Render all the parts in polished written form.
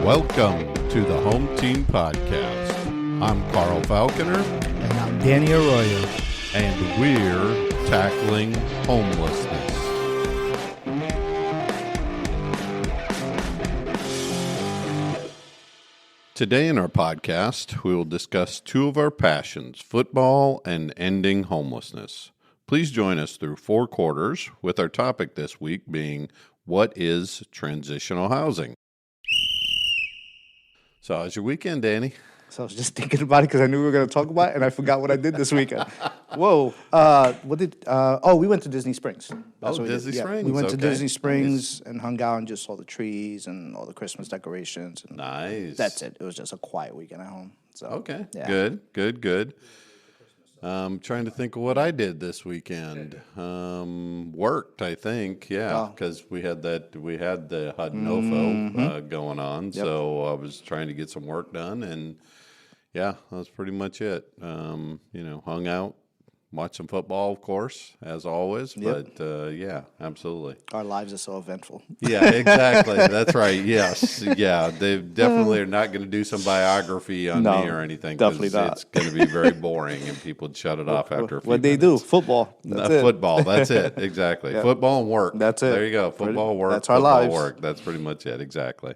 Welcome to the Home Team Podcast. I'm Carl Falconer. And I'm Daniel Arroyo. And we're tackling homelessness. Today in our podcast, we will discuss two of our passions, football and ending homelessness. Please join us through 4 quarters, with our topic this week being, what is transitional housing? So how's your weekend, Danny? So I was just thinking about it because I knew we were going to talk about it, and I forgot what I did this weekend. Whoa. We went to Disney Springs. That's what we Disney did. Yeah, Springs. we went to Okay. Disney Springs and hung out and just saw the trees and all the Christmas decorations. And Nice. that's it. It was just a quiet weekend at home. So Okay, yeah. good. Trying to think of what I did this weekend. Worked, I think, yeah, because we had the HUD-NOFO going on, so I was trying to get some work done, and yeah, that was pretty much it. Hung out, watched some football, of course, as always, but yeah, absolutely. Our lives are so eventful. Yeah, exactly. That's right. Yes. Yeah. They definitely are not going to do some biography on me or anything. Definitely not. It's going to be very boring and people would shut it off after a few What they minutes. do, football. That's it. Football. That's it. Exactly. Football and work. That's it. There you go. Football, work. That's our football, lives. work. That's pretty much it. Exactly.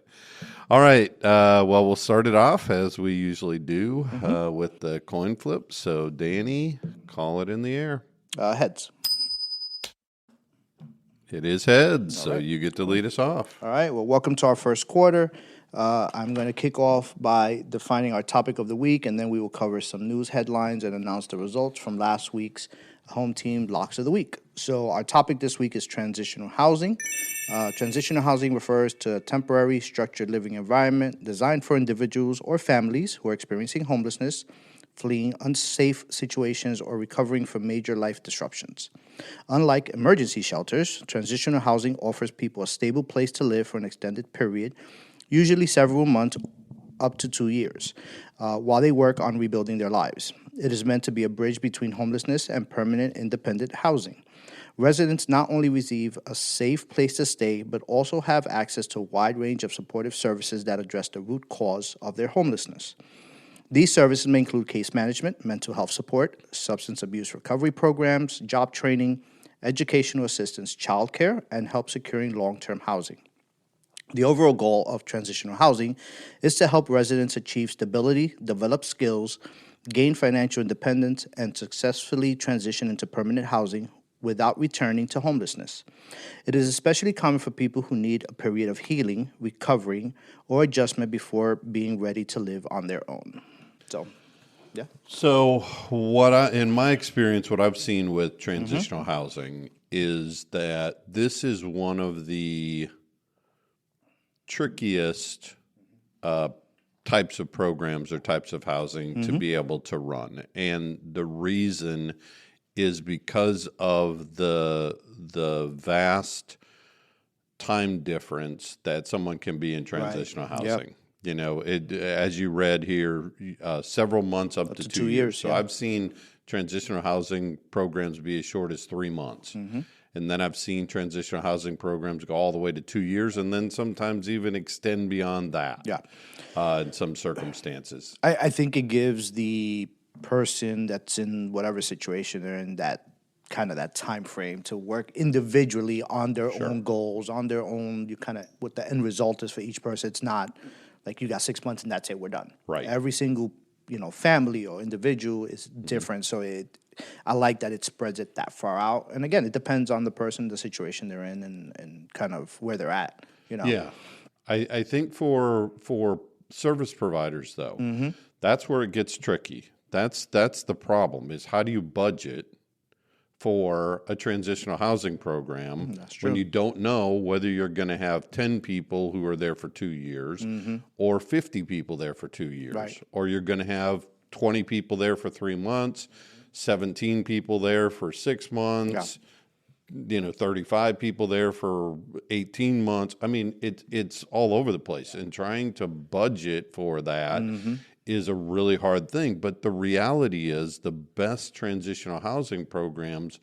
All right. Well, we'll start it off as we usually do with the coin flip. So, Danny, call it in the air. Heads. It is heads, so you get to lead us off. All right. Well, welcome to our first quarter. I'm going to kick off by defining our topic of the week, and then we will cover some news headlines and announce the results from last week's home team locks of the week. So our topic this week is transitional housing. Transitional housing refers to a temporary structured living environment designed for individuals or families who are experiencing homelessness, fleeing unsafe situations, or recovering from major life disruptions. Unlike emergency shelters, transitional housing offers people a stable place to live for an extended period, usually several months up to 2 years, while they work on rebuilding their lives. It is meant to be a bridge between homelessness and permanent independent housing. Residents not only receive a safe place to stay, but also have access to a wide range of supportive services that address the root cause of their homelessness. These services may include case management, mental health support, substance abuse recovery programs, job training, educational assistance, childcare, and help securing long-term housing. The overall goal of transitional housing is to help residents achieve stability, develop skills, gain financial independence, and successfully transition into permanent housing without returning to homelessness. It is especially common for people who need a period of healing, recovering, or adjustment before being ready to live on their own. So, in my experience, what I've seen with transitional housing is that this is one of the trickiest types of programs or types of housing to be able to run. And the reason is because of the vast time difference that someone can be in transitional housing. Yep. You know, as you read here, several months up to 2 years. So I've seen transitional housing programs be as short as 3 months. And then I've seen transitional housing programs go all the way to 2 years and then sometimes even extend beyond that in some circumstances. I think it gives the person that's in whatever situation they're in that time frame to work individually on their own goals, on their own, what the end result is for each person. It's not like you got 6 months and that's it, we're done. Right. Every single, family or individual is different. So I like that it spreads it that far out. And again, it depends on the person, the situation they're in, and kind of where they're at, Yeah. I think for service providers, though, that's where it gets tricky. That's the problem, is how do you budget for a transitional housing program when you don't know whether you're going to have 10 people who are there for 2 years or 50 people there for 2 years, or you're going to have 20 people there for 3 months, 17 people there for 6 months, 35 people there for 18 months. I mean, it's all over the place, and trying to budget for that is a really hard thing. But the reality is the best transitional housing programs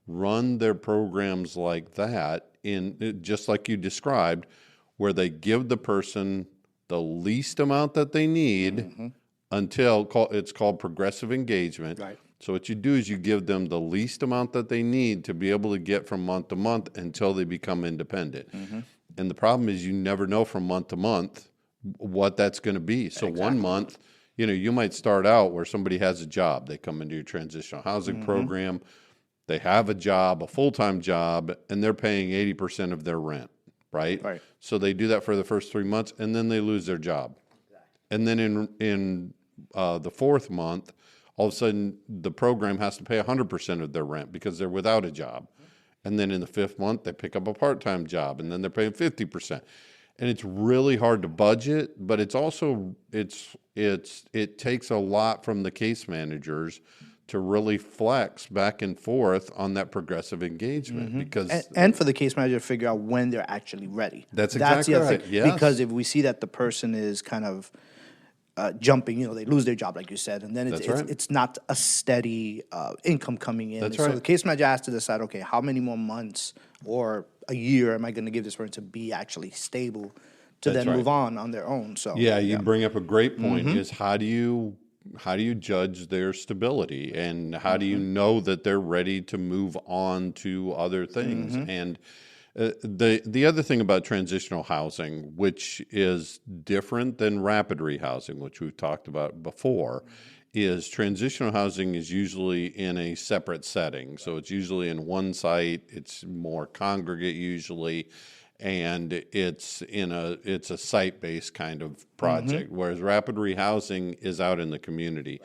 run their programs like that, in just like you described, where they give the person the least amount that they need until it's called progressive engagement. Right. So what you do is you give them the least amount that they need to be able to get from month to month until they become independent. And the problem is you never know from month to month what that's going to be. So one month, you might start out where somebody has a job. They come into your transitional housing program. They have a job, a full-time job, and they're paying 80% of their rent, right? Right. So they do that for the first 3 months, and then they lose their job. And then in the fourth month, all of a sudden the program has to pay 100% of their rent because they're without a job. And then in the fifth month, they pick up a part-time job, and then they're paying 50%. And it's really hard to budget, but it's also it takes a lot from the case managers to really flex back and forth on that progressive engagement because and for the case manager to figure out when they're actually ready. That's exactly the other right. thing. Yes. Because if we see that the person is kind of jumping, they lose their job, like you said, and then it's not a steady income coming in. That's so right. the case manager has to decide, okay, how many more months or a year am I going to give this person to be actually stable to That's then right. move on their own? So you bring up a great point. Is how do you judge their stability, and how do you know that they're ready to move on to other things? And the other thing about transitional housing, which is different than rapid rehousing, which we've talked about before, is transitional housing is usually in a separate setting. So it's usually in one site. It's more congregate usually. And it's a site-based kind of project, whereas rapid rehousing is out in the community.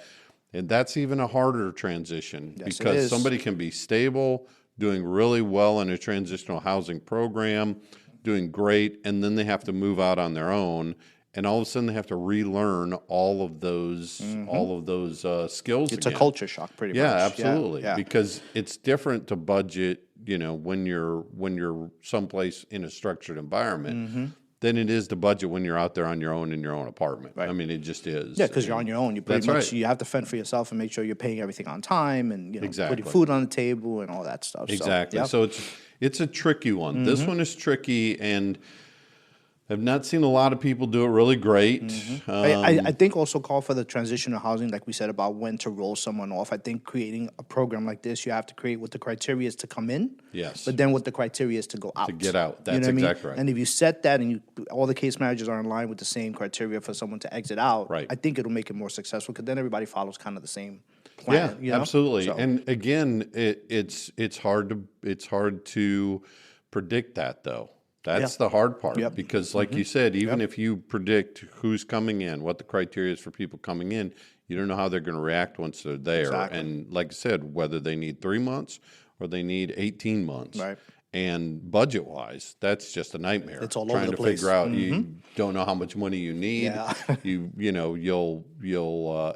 And that's even a harder transition because somebody can be stable, doing really well in a transitional housing program, doing great, and then they have to move out on their own, and all of a sudden they have to relearn all of those skills. it's again. a culture shock, pretty much. Yeah, absolutely. Yeah. Because it's different to budget, when you're someplace in a structured environment, than it is to budget when you're out there on your own in your own apartment. Right. I mean, it just is. Yeah, because you're on your own. You pretty That's much right. you have to fend for yourself and make sure you're paying everything on time and Exactly. putting food on the table and all that stuff. Exactly. So it's a tricky one. This one is tricky, and I've not seen a lot of people do it really great. I think also call for the transitional housing, like we said, about when to roll someone off. I think creating a program like this, you have to create what the criteria is to come in. Yes. But then what the criteria is to go out. To get out. That's what I mean? exactly right. And if you set that and all the case managers are in line with the same criteria for someone to exit out, Right. I think it'll make it more successful because then everybody follows kind of the same plan. Yeah, absolutely. So, And again, it's hard to predict that though. That's the hard part because, like you said, even if you predict who's coming in, what the criteria is for people coming in, you don't know how they're going to react once they're there. Exactly. And like I said, whether they need 3 months or they need 18 months. Right. And budget-wise, that's just a nightmare. It's all over trying the to place. figure out. You don't know how much money you need. Yeah. You'll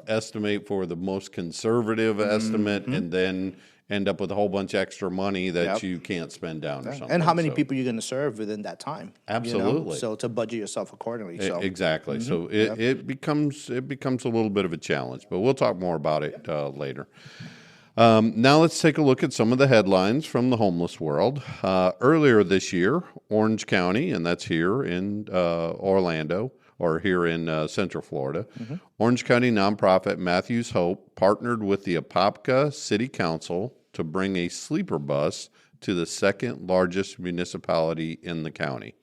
estimate for the most conservative estimate, and then end up with a whole bunch of extra money that you can't spend down or something. and how many people you're going to serve within that time? Absolutely. So to budget yourself accordingly. So Exactly. So it becomes a little bit of a challenge, but we'll talk more about it later. Now let's take a look at some of the headlines from the homeless world. Earlier this year, Orange County, and that's here in Orlando, or here in Central Florida, Orange County nonprofit Matthew's Hope partnered with the Apopka City Council to bring a sleeper bus to the second largest municipality in the county.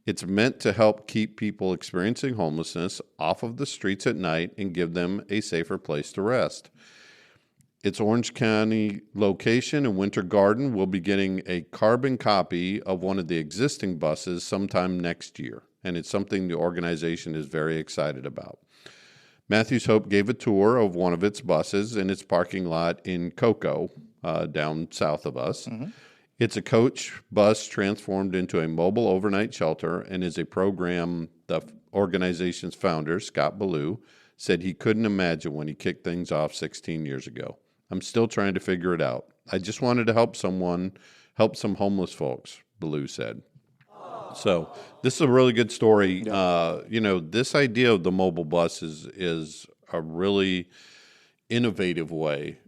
It's meant to help keep people experiencing homelessness off of the streets at night and give them a safer place to rest. Its Orange County location in Winter Garden will be getting a carbon copy of one of the existing buses sometime next year, and it's something the organization is very excited about. Matthew's Hope gave a tour of one of its buses in its parking lot in Cocoa, down south of us. It's a coach bus transformed into a mobile overnight shelter and is a program the organization's founder, Scott Ballou, said he couldn't imagine when he kicked things off 16 years ago. I'm still trying to figure it out. I just wanted to help some homeless folks, Ballou said. So this is a really good story. This idea of the mobile bus is a really innovative way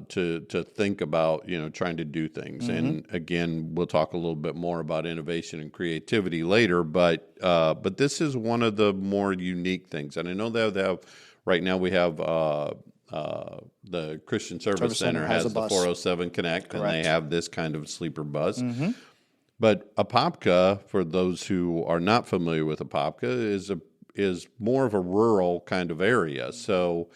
to think about, trying to do things. And again, we'll talk a little bit more about innovation and creativity later, but this is one of the more unique things. And I know they have right now we have the Christian Service Center has the 407 Connect, and they have this kind of sleeper bus. But Apopka, for those who are not familiar with Apopka, is more of a rural kind of area. So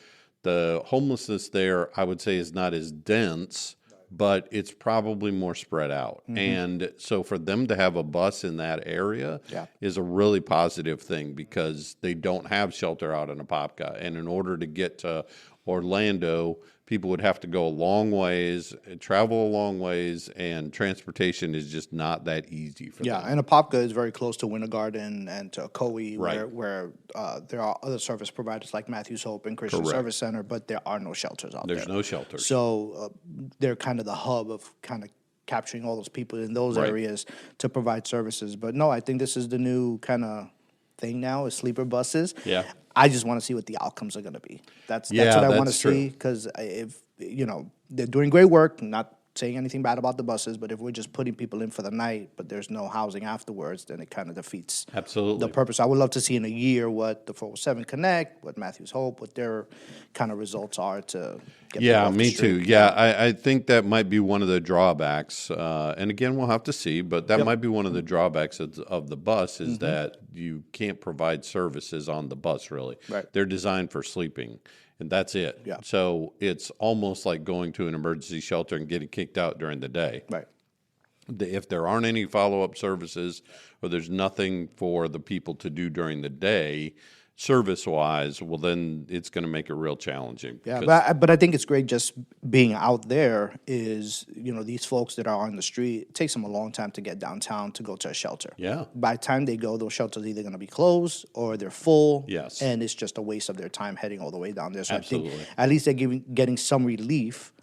the homelessness there, I would say, is not as dense, but it's probably more spread out. And so for them to have a bus in that area is a really positive thing, because they don't have shelter out in Apopka. And in order to get to Orlando, people would have to go a long ways, travel a long ways, and transportation is just not that easy for them. Yeah, and Apopka is very close to Winter Garden and to Ocoee, where there are other service providers like Matthews Hope and Christian Service Center, but there are no shelters out there. There's no shelters. So they're kind of the hub of kind of capturing all those people in those areas to provide services. But no, I think this is the new kind of thing now, is sleeper buses. Yeah. I just want to see what the outcomes are going to be. That's what I want to see, because if they're doing great work, not saying anything bad about the buses, but if we're just putting people in for the night, but there's no housing afterwards, then it kind of defeats the purpose. I would love to see in a year what the 407 Connect, what Matthews Hope, what their kind of results are to get them off the street. Too. Yeah, I think that might be one of the drawbacks. And again, we'll have to see, but that might be one of the drawbacks of the bus is that you can't provide services on the bus, really. Right. They're designed for sleeping. And that's it. Yeah. So it's almost like going to an emergency shelter and getting kicked out during the day. Right. If there aren't any follow-up services, or there's nothing for the people to do during the day, service-wise, well, then it's going to make it real challenging. Yeah, but I think it's great just being out there is, these folks that are on the street, it takes them a long time to get downtown to go to a shelter. Yeah. By the time they go, those shelters are either going to be closed or they're full. Yes. And it's just a waste of their time heading all the way down there. So Absolutely. I think at least they're getting some relief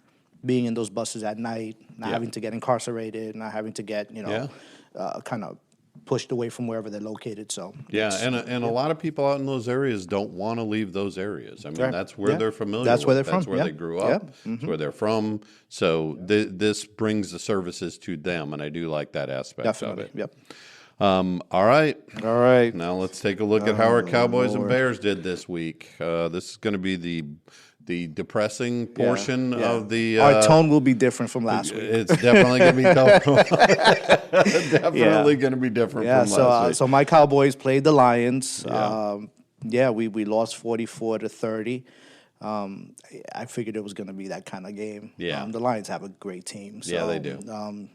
being in those buses at night, not having to get incarcerated, not having to get, kind of pushed away from wherever they're located. So and a lot of people out in those areas don't want to leave those areas. I mean, that's where they're familiar. That's where with. they're from. That's where they grew up. That's where they're from. So this brings the services to them, and I do like that aspect of it. Yep. All right. Now let's take a look at how our Cowboys and Bears did this week. This is going to be the depressing portion of the... Our tone will be different from last week. It's definitely going to be definitely going to be different from last week. So my Cowboys played the Lions. We lost 44-30. I figured it was going to be that kind of game. The Lions have a great team. So, they do.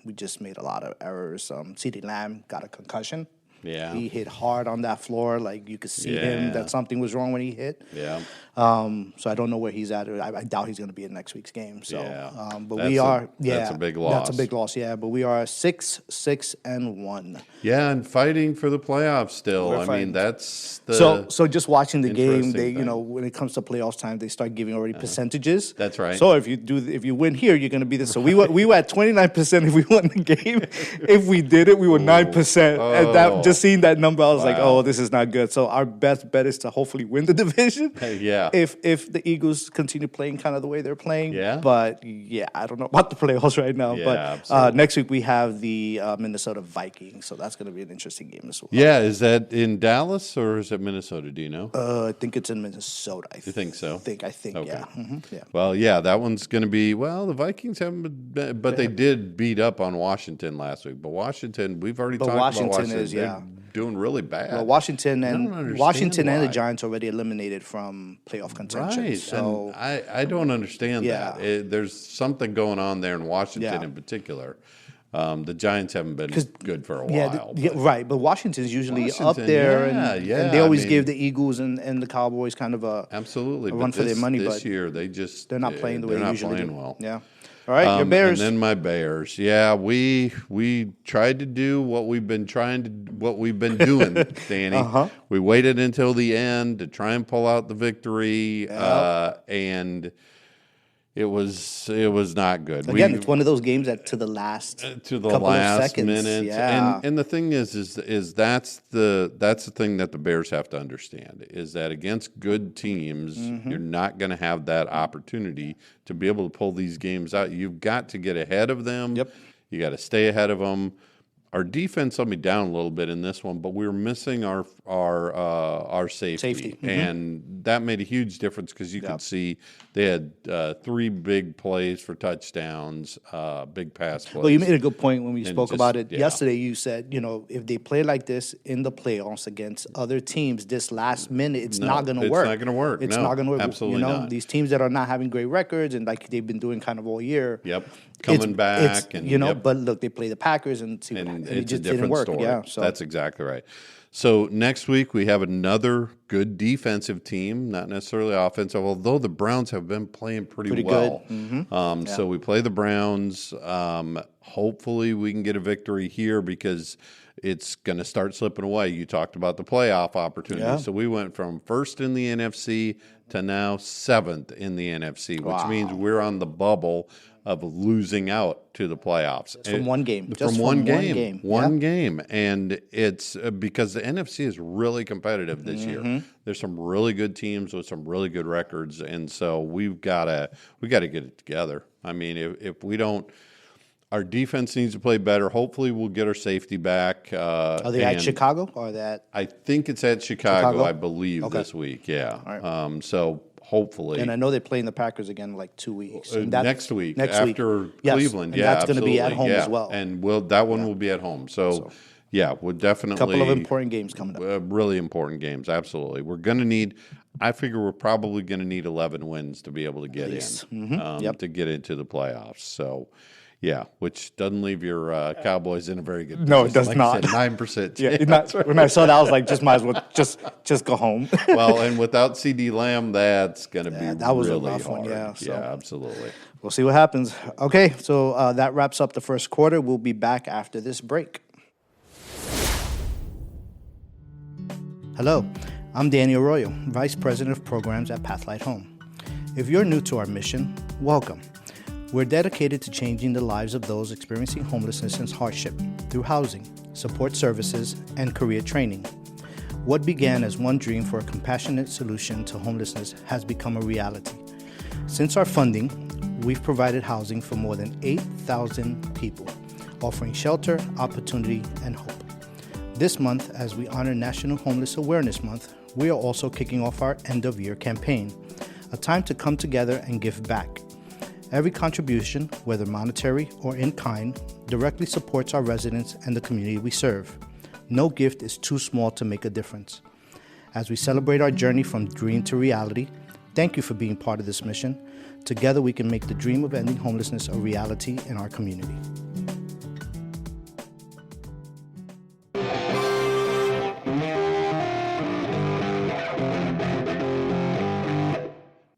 We just made a lot of errors. CeeDee Lamb got a concussion. Yeah. He hit hard on that floor. Like, you could see him that something was wrong when he hit. Yeah. So I don't know where he's at. I doubt he's going to be in next week's game. So, but that's a big loss. That's a big loss. Yeah, but we are 6-6-1. Yeah, and fighting for the playoffs still. I mean, that's the so just watching the game. They when it comes to playoffs time, they start giving already percentages. That's right. So if you win here, you're going to be this. So we were at 29% if we won the game. If we did it, we were 9%. And that just seeing that number, I was like, oh, this is not good. So our best bet is to hopefully win the division. If the Eagles continue playing kind of the way they're playing. But I don't know about the playoffs right now. But next week we have the Minnesota Vikings, so that's going to be an interesting game as well. Yeah, is that in Dallas or is it Minnesota? Do you know? I think it's in Minnesota. You think so? I think. Okay. Yeah. Mm-hmm. Yeah. Well, that one's going to be. Well, the Vikings haven't, but they did beat up on Washington last week. But Washington, we've already talked about Washington. They're doing really bad. Well, Washington and the Giants already eliminated from playoff contention. Right. So and I don't understand that. There's something going on there in Washington in particular. The Giants haven't been good for a while. Right. But Washington's usually up there, and they always give the Eagles and the Cowboys kind of a run for their money. This but year they're not playing the way they usually do. Well. Yeah. All right, your Bears. And then my Bears. Yeah, we tried to do what we've been doing, Danny. We waited until the end to try and pull out the victory, and It was not good. Again, it's one of those games that to the last couple of seconds. Minute. Yeah. And the thing is that's the thing that the Bears have to understand is that against good teams, you're not going to have that opportunity to be able to pull these games out. You've got to get ahead of them. Yep. You got to stay ahead of them. Our defense let me down a little bit in this one, but we were missing our safety. And that made a huge difference because you could see they had 3 big plays for touchdowns, big pass plays. Well, you made a good point when we spoke about it yeah. yesterday. You said, if they play like this in the playoffs against other teams, this last minute, it's not going to work. It's not going to work. It's not going to work. Absolutely not. These teams that are not having great records and like they've been doing kind of all year. Yep. Coming back. But look, they play the Packers and see what happens. It's it just a different didn't work. story. Yeah, so. That's exactly right. So next week we have another good defensive team, not necessarily offensive, although the Browns have been playing pretty well. Good. So we play the Browns. Hopefully we can get a victory here because it's going to start slipping away. You talked about the playoff opportunity. Yeah. So we went from first in the NFC to now 7th in the NFC, which means we're on the bubble of losing out to the playoffs. From one game. Just from one game. One game. And it's because the NFC is really competitive this year. There's some really good teams with some really good records. And so we got to get it together. I mean, if we don't, our defense needs to play better. Hopefully we'll get our safety back. Are they at Chicago or that? I think it's at Chicago? I believe, this week. Yeah. All right. So hopefully. And I know they're playing the Packers again in like 2 weeks. Next week after Cleveland. And that's going to be at home as well. And that one will be at home. So we'll definitely. A couple of important games coming up. Really important games, absolutely. We're going to need, I figure we're probably going to need 11 wins to be able to get in, to get into the playoffs. So, which doesn't leave your Cowboys in a very good position. No, it does like not. I said, 9%. Yeah, when I saw that, I was like, just might as well just go home. Well, and without CD Lamb, that's going to be that was really a rough hard. one. Yeah, so. Absolutely. We'll see what happens. Okay, so that wraps up the first quarter. We'll be back after this break. Hello, I'm Daniel Arroyo, Vice President of Programs at Pathlight Home. If you're new to our mission, welcome. We're dedicated to changing the lives of those experiencing homelessness and hardship through housing, support services, and career training. What began as one dream for a compassionate solution to homelessness has become a reality. Since our funding, we've provided housing for more than 8,000 people, offering shelter, opportunity, and hope. This month, as we honor National Homeless Awareness Month, we are also kicking off our end-of-year campaign, a time to come together and give back. Every contribution, whether monetary or in kind, directly supports our residents and the community we serve. No gift is too small to make a difference. As we celebrate our journey from dream to reality, thank you for being part of this mission. Together we can make the dream of ending homelessness a reality in our community.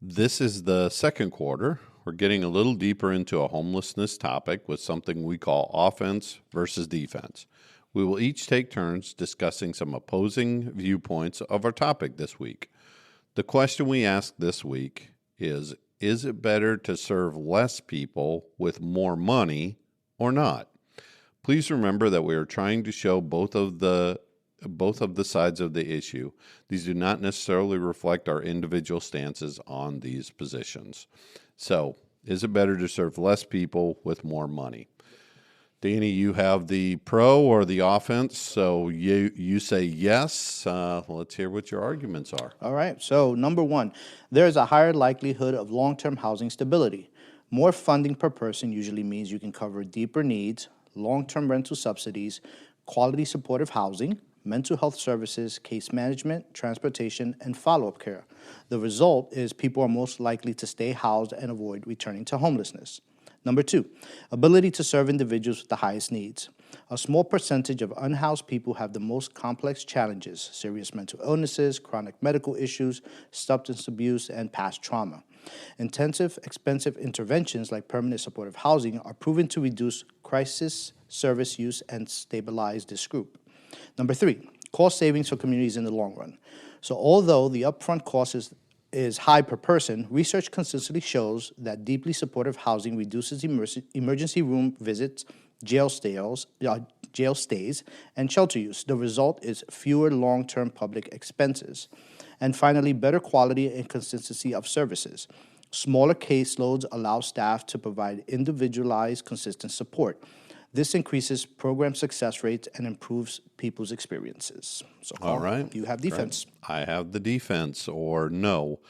This is the second quarter. We're getting a little deeper into a homelessness topic with something we call offense versus defense. We will each take turns discussing some opposing viewpoints of our topic this week. The question we ask this week is it better to serve less people with more money or not? Please remember that we are trying to show both of the sides of the issue. These do not necessarily reflect our individual stances on these positions. So, is it better to serve less people with more money? Danny, you have the pro or the offense, so you say yes. Let's hear what your arguments are. All right, so number one, there is a higher likelihood of long-term housing stability. More funding per person usually means you can cover deeper needs, long-term rental subsidies, quality supportive housing, mental health services, case management, transportation, and follow-up care. The result is people are most likely to stay housed and avoid returning to homelessness. Number two, ability to serve individuals with the highest needs. A small percentage of unhoused people have the most complex challenges: serious mental illnesses, chronic medical issues, substance abuse, and past trauma. Intensive, expensive interventions like permanent supportive housing are proven to reduce crisis service use and stabilize this group. Number three, cost savings for communities in the long run. So although the upfront cost is is high per person, research consistently shows that deeply supportive housing reduces emergency room visits, jail stays, and shelter use. The result is fewer long-term public expenses. And finally, better quality and consistency of services. Smaller caseloads allow staff to provide individualized, consistent support. This increases program success rates and improves people's experiences. So, Carl, All right. you have defense. Right. I have the defense, or no.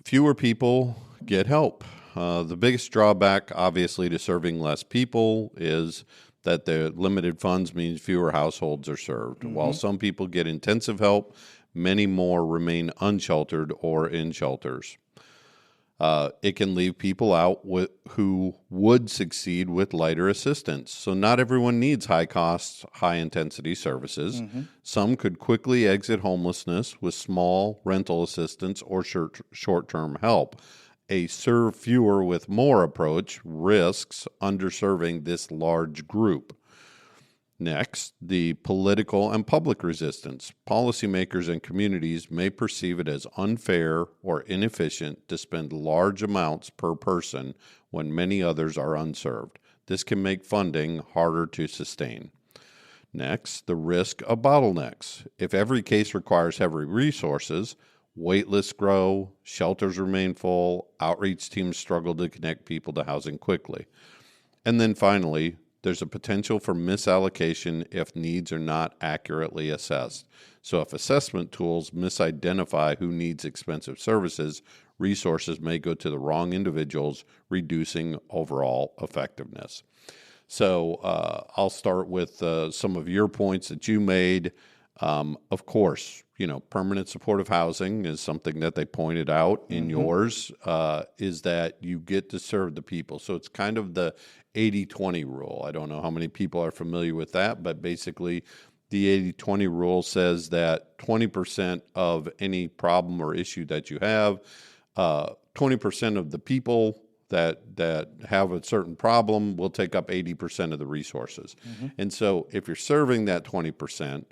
Fewer people get help. The biggest drawback, obviously, to serving less people is that the limited funds means fewer households are served. While some people get intensive help, many more remain unsheltered or in shelters. It can leave people out who would succeed with lighter assistance. So not everyone needs high-cost, high-intensity services. Some could quickly exit homelessness with small rental assistance or short-term help. A serve fewer with more approach risks underserving this large group. Next, the political and public resistance. Policymakers and communities may perceive it as unfair or inefficient to spend large amounts per person when many others are unserved. This can make funding harder to sustain. Next, the risk of bottlenecks. If every case requires heavy resources, wait lists grow, shelters remain full, outreach teams struggle to connect people to housing quickly. And then finally, there's a potential for misallocation if needs are not accurately assessed. So if assessment tools misidentify who needs expensive services, resources may go to the wrong individuals, reducing overall effectiveness. So I'll start with some of your points that you made. Of course, permanent supportive housing is something that they pointed out in yours, is that you get to serve the people. So it's kind of the 80-20 rule. I don't know how many people are familiar with that, but basically the 80-20 rule says that 20% of any problem or issue that you have, 20% of the people that have a certain problem will take up 80% of the resources. And so if you're serving that 20%,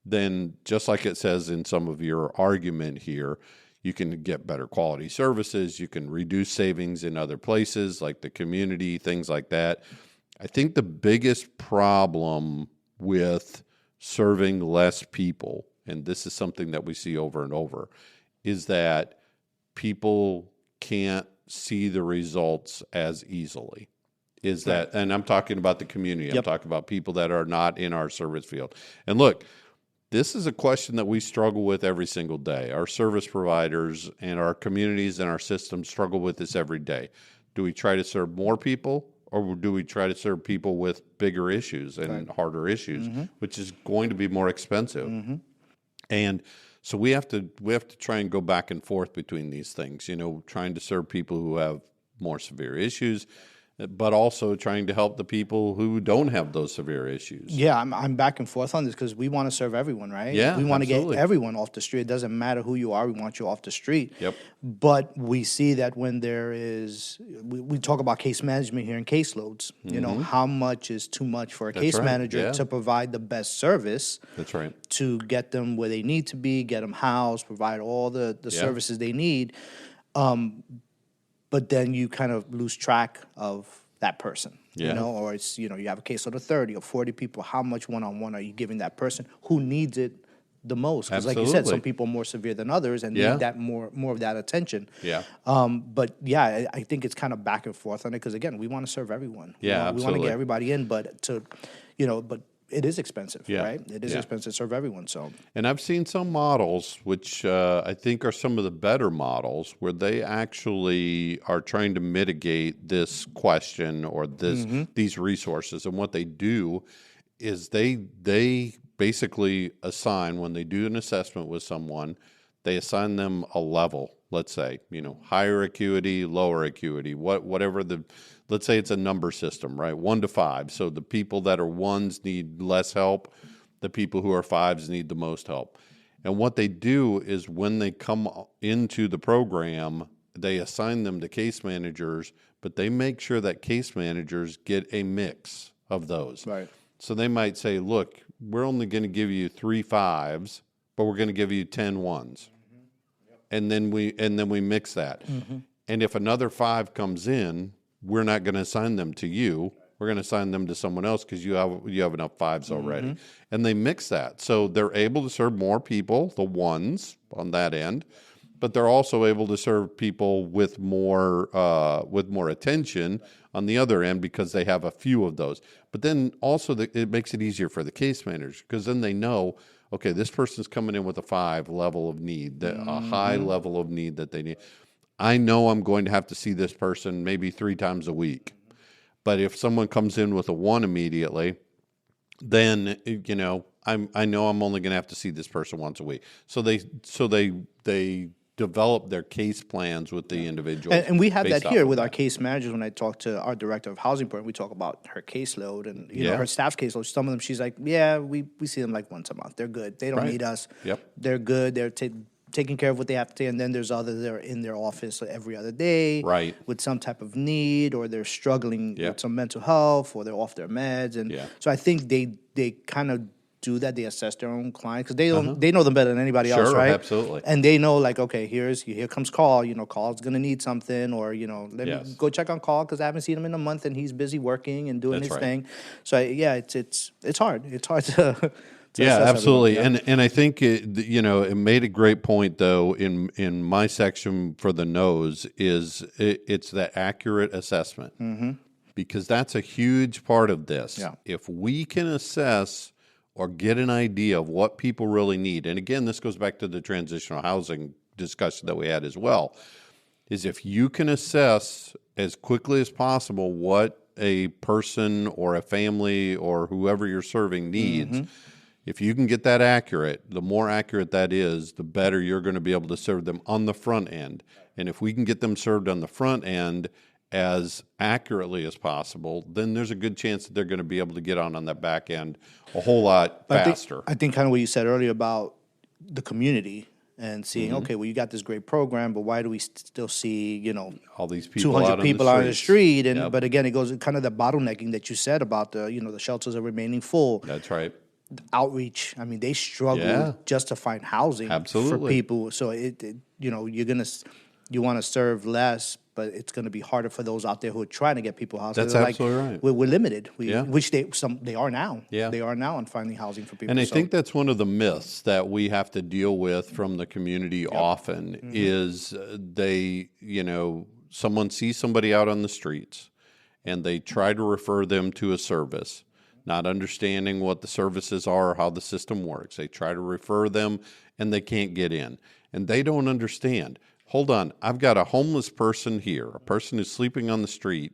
then just like it says in some of your argument here, you can get better quality services, you can reduce savings in other places like the community, things like that. I think the biggest problem with serving less people, and this is something that we see over and over, is that people can't see the results as easily. Is that, and I'm talking about the community, I'm talking about people that are not in our service field. And look, this is a question that we struggle with every single day. Our service providers and our communities and our systems struggle with this every day. Do we try to serve more people, or do we try to serve people with bigger issues and harder issues, which is going to be more expensive? And so we have to try and go back and forth between these things, trying to serve people who have more severe issues, but also trying to help the people who don't have those severe issues. Yeah, I'm back and forth on this because we want to serve everyone, right? Yeah, we want absolutely. to get everyone off the street. It doesn't matter who you are. We want you off the street. Yep. But we see that when there is, we talk about case management here and caseloads. How much is too much for a case manager to provide the best service? That's right. To get them where they need to be, get them housed, provide all the services they need. But then you kind of lose track of that person, or it's, you have a caseload of 30 or 40 people. How much one-on-one are you giving that person who needs it the most? Because like you said, some people are more severe than others and need that more of that attention. Yeah. But yeah, I think it's kind of back and forth on it because, again, we want to serve everyone. Yeah, we want to get everybody in, but but it is expensive, right? It is expensive to serve everyone. So, and I've seen some models, which I think are some of the better models, where they actually are trying to mitigate this question or these resources. And what they do is they basically assign, when they do an assessment with someone, they assign them a level. Let's say, higher acuity, lower acuity, whatever let's say it's a number system, right? 1 to 5. So the people that are 1s need less help. The people who are 5s need the most help. And what they do is when they come into the program, they assign them to case managers, but they make sure that case managers get a mix of those. Right. So they might say, look, we're only going to give you 3 5s, but we're going to give you 10 1s. and then we mix that. And if another 5 comes in, we're not going to assign them to you. We're going to assign them to someone else because you have enough 5s already. And they mix that. So they're able to serve more people, the 1s on that end, but they're also able to serve people with more attention on the other end because they have a few of those. But then also it makes it easier for the case managers because then they know, okay, this person's coming in with a 5 level of need, a high level of need that they need. I know I'm going to have to see this person maybe 3 times a week. But if someone comes in with a 1 immediately, then I know I'm only going to have to see this person once a week. So they develop their case plans with the individual. And we have that here with our case managers. When I talk to our director of housing program, we talk about her caseload and her staff's caseload. Some of them, she's like, we see them like once a month. They're good. They don't need us. Yep. They're good. They're taking care of what they have to do. And then there's others that are in their office every other day with some type of need, or they're struggling with some mental health, or they're off their meds. And so I think they kind of do that. They assess their own clients because they know them better than anybody else, right? Absolutely. And they know, like, okay, here comes Carl. Carl's gonna need something, or let me go check on Carl because I haven't seen him in a month and he's busy working and doing his thing. So it's hard. It's hard to. Absolutely. And I think it made a great point though in my section for the no's is it's the accurate assessment because that's a huge part of this. Yeah. If we can assess or get an idea of what people really need, and again, this goes back to the transitional housing discussion that we had as well, is if you can assess as quickly as possible what a person or a family or whoever you're serving needs. If you can get that accurate, the more accurate that is, the better you're going to be able to serve them on the front end. And if we can get them served on the front end as accurately as possible, then there's a good chance that they're going to be able to get on that back end a whole lot faster. I think kind of what you said earlier about the community and seeing, okay, well, you got this great program, but why do we still see, all these people 200 people out on the street? And but again, it goes kind of the bottlenecking that you said about the shelters are remaining full. That's right. Outreach. I mean, they struggle just to find housing for people. So you want to serve less, but it's going to be harder for those out there who are trying to get people housing. That's absolutely right. We're limited, which they are now. Yeah. They are now in finding housing for people. And I think that's one of the myths that we have to deal with from the community often is someone sees somebody out on the streets and they try to refer them to a service, not understanding what the services are or how the system works. They try to refer them and they can't get in. And they don't understand. Hold on, I've got a homeless person here, a person who's sleeping on the street,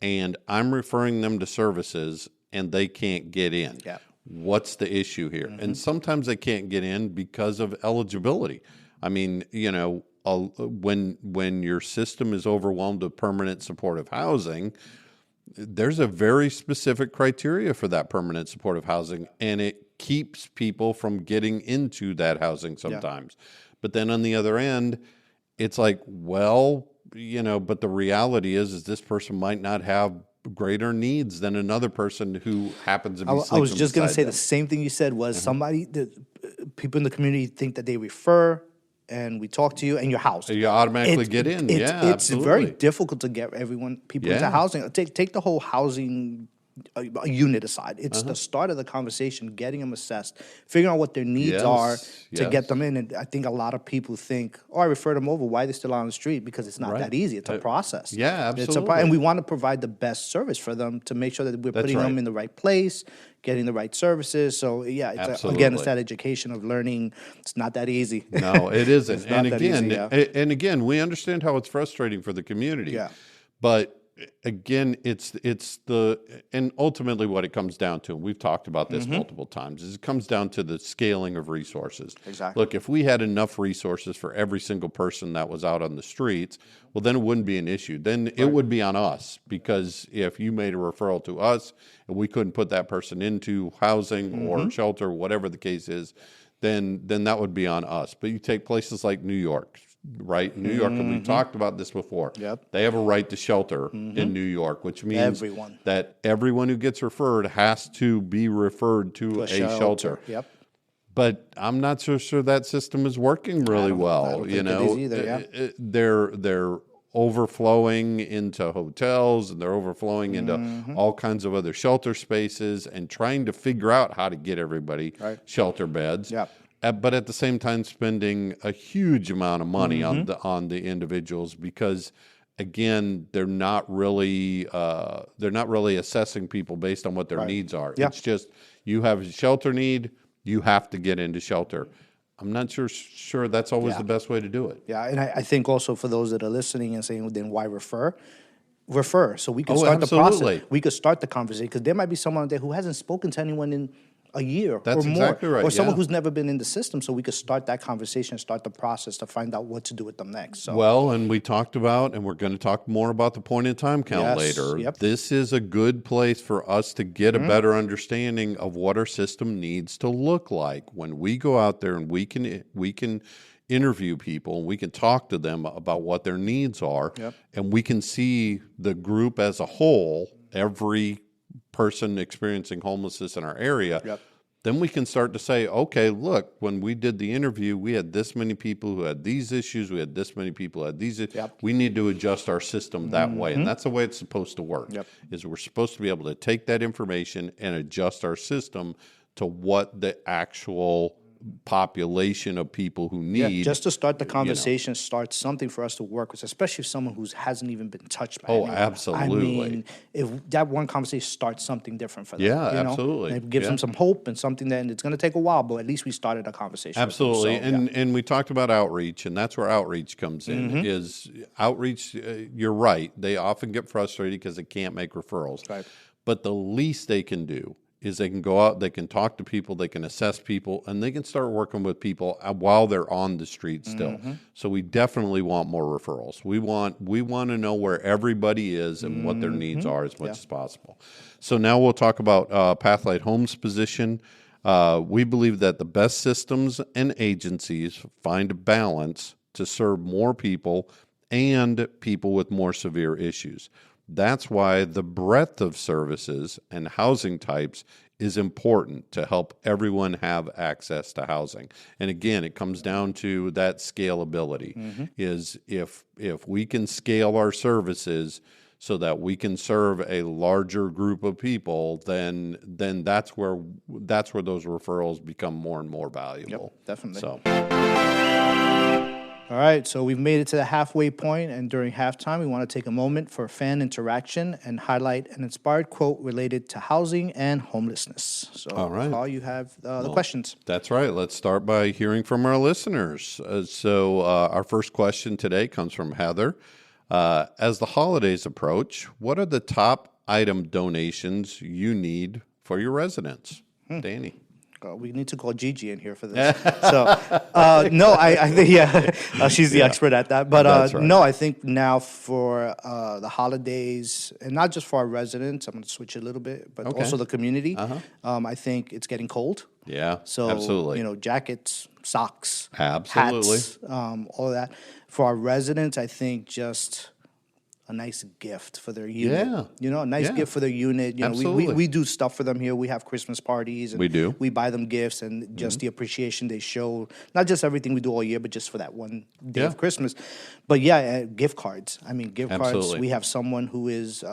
and I'm referring them to services and they can't get in. Yeah. What's the issue here? And sometimes they can't get in because of eligibility. I mean, when your system is overwhelmed with permanent supportive housing, there's a very specific criteria for that permanent supportive housing, and it keeps people from getting into that housing sometimes. Yeah. But then on the other end, it's like, well, but the reality is this person might not have greater needs than another person who happens to be sleeping. I was just going to say the same thing you said was people in the community think that they refer and we talk to you and you're housed. You automatically get in. It's absolutely. Very difficult to get people into housing. Take the whole housing unit aside. It's the start of the conversation, getting them assessed, figuring out what their needs are to get them in. And I think a lot of people think, I refer them over. Why are they still on the street? Because it's not that easy. It's a process. Yeah, absolutely. And we want to provide the best service for them to make sure that we're putting them in the right place, getting the right services. So, again, it's that education of learning. It's not that easy. No, it isn't. And again, we understand how it's frustrating for the community. Yeah. But again, and ultimately what it comes down to, and we've talked about this multiple times, is it comes down to the scaling of resources. Exactly. Look, if we had enough resources for every single person that was out on the streets, well, then it wouldn't be an issue. Then it would be on us, because if you made a referral to us and we couldn't put that person into housing or shelter, whatever the case is, then that would be on us. But you take places like New York, right? New York, and we've talked about this before. Yep. They have a right to shelter in New York, which means that everyone who gets referred has to be referred to a shelter. Yep. but I'm not so sure that system is working really well. I don't You think it know, is either, yeah. They're overflowing into hotels, and they're overflowing into Mm-hmm. all kinds of other shelter spaces, and trying to figure out how to get everybody Right. shelter beds. Yeah. But at the same time, spending a huge amount of money Mm-hmm. on the individuals, because again, they're not really assessing people based on what their Right. needs are. Yeah. It's just, you have a shelter need, you have to get into shelter. I'm not sure that's always Yeah. the best way to do it. Yeah, and I think also for those that are listening and saying, well, then why refer? Refer, so we can Oh, start the absolutely. process. We could start the conversation, because there might be someone out there who hasn't spoken to anyone in a year That's or more, exactly right, or someone yeah. who's never been in the system. So we could start that conversation, start the process to find out what to do with them next. So Well, and we talked about, and we're going to talk more about the point in time count Yes, later. yep. This is a good place for us to get a better understanding of what our system needs to look like when we go out there, and we can interview people, and we can talk to them about what their needs are, Yep. and we can see the group as a whole, every person experiencing homelessness in our area. Yep. Then we can start to say, okay, look, when we did the interview, we had this many people who had these issues. We had this many people who had these. Yep. We need to adjust our system that way. And that's the way it's supposed to work. Yep. Is we're supposed to be able to take that information and adjust our system to what the actual population of people who need. just to start the conversation, start something for us to work with, especially if someone who hasn't even been touched by anyone. absolutely. I mean, if that one conversation starts something different for them. Yeah, you know? absolutely. And it gives them some hope and something that, and it's going to take a while, but at least we started a conversation. Absolutely. With them. So, And we talked about outreach, and that's where outreach comes in. Is outreach, you're right. They often get frustrated because they can't make referrals. Right. But the least they can do is they can go out, they can talk to people, they can assess people, and they can start working with people while they're on the street still. So we definitely want more referrals. We want to know where everybody is and what their needs are as much as possible. So now we'll talk about Pathlight Homes' position. We believe that the best systems and agencies find a balance to serve more people and people with more severe issues. That's why the breadth of services and housing types is important to help everyone have access to housing. And again, it comes down to that scalability. Is if we can scale our services so that we can serve a larger group of people, then that's where those referrals become more and more valuable. Yep, definitely. So. All right, so we've made it to the halfway point, and during halftime, we want to take a moment for fan interaction and highlight an inspired quote related to housing and homelessness. So, All right. Paul, you have the questions. That's right. Let's start by hearing from our listeners. Our first question today comes from Heather. As the holidays approach, what are the top item donations you need for your residents? Danny. We need to call Gigi in here for this. So, no, I think, she's the expert at that. But That's right. no, I think now for the holidays, and not just for our residents, I'm going to switch a little bit, but also the community. I think it's getting cold. Yeah, So, absolutely. Jackets, socks, Absolutely. hats, all of that. For our residents, I think just a nice gift for their unit. Yeah. A nice gift for their unit. Absolutely. We do stuff for them here. We have Christmas parties. And We do. We buy them gifts, and just the appreciation they show, not just everything we do all year, but just for that one day of Christmas. But gift cards. I mean, gift cards. Absolutely. We have someone who is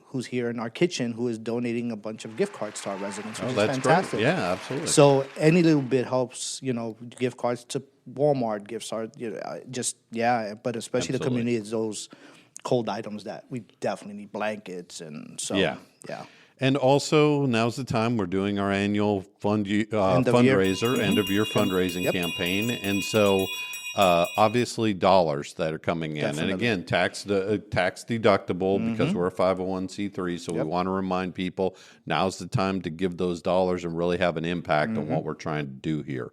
who's here in our kitchen who is donating a bunch of gift cards to our residents, which is That's fantastic. great. Yeah, absolutely. So any little bit helps, gift cards to Walmart, gift cards, but especially the community is those cold items that we definitely need, blankets, and so yeah. And also, now's the time we're doing our annual fundraiser, end of year fundraising campaign, and so obviously dollars that are coming in, and again tax deductible because we're a 501c3, so we want to remind people now's the time to give those dollars and really have an impact on what we're trying to do here.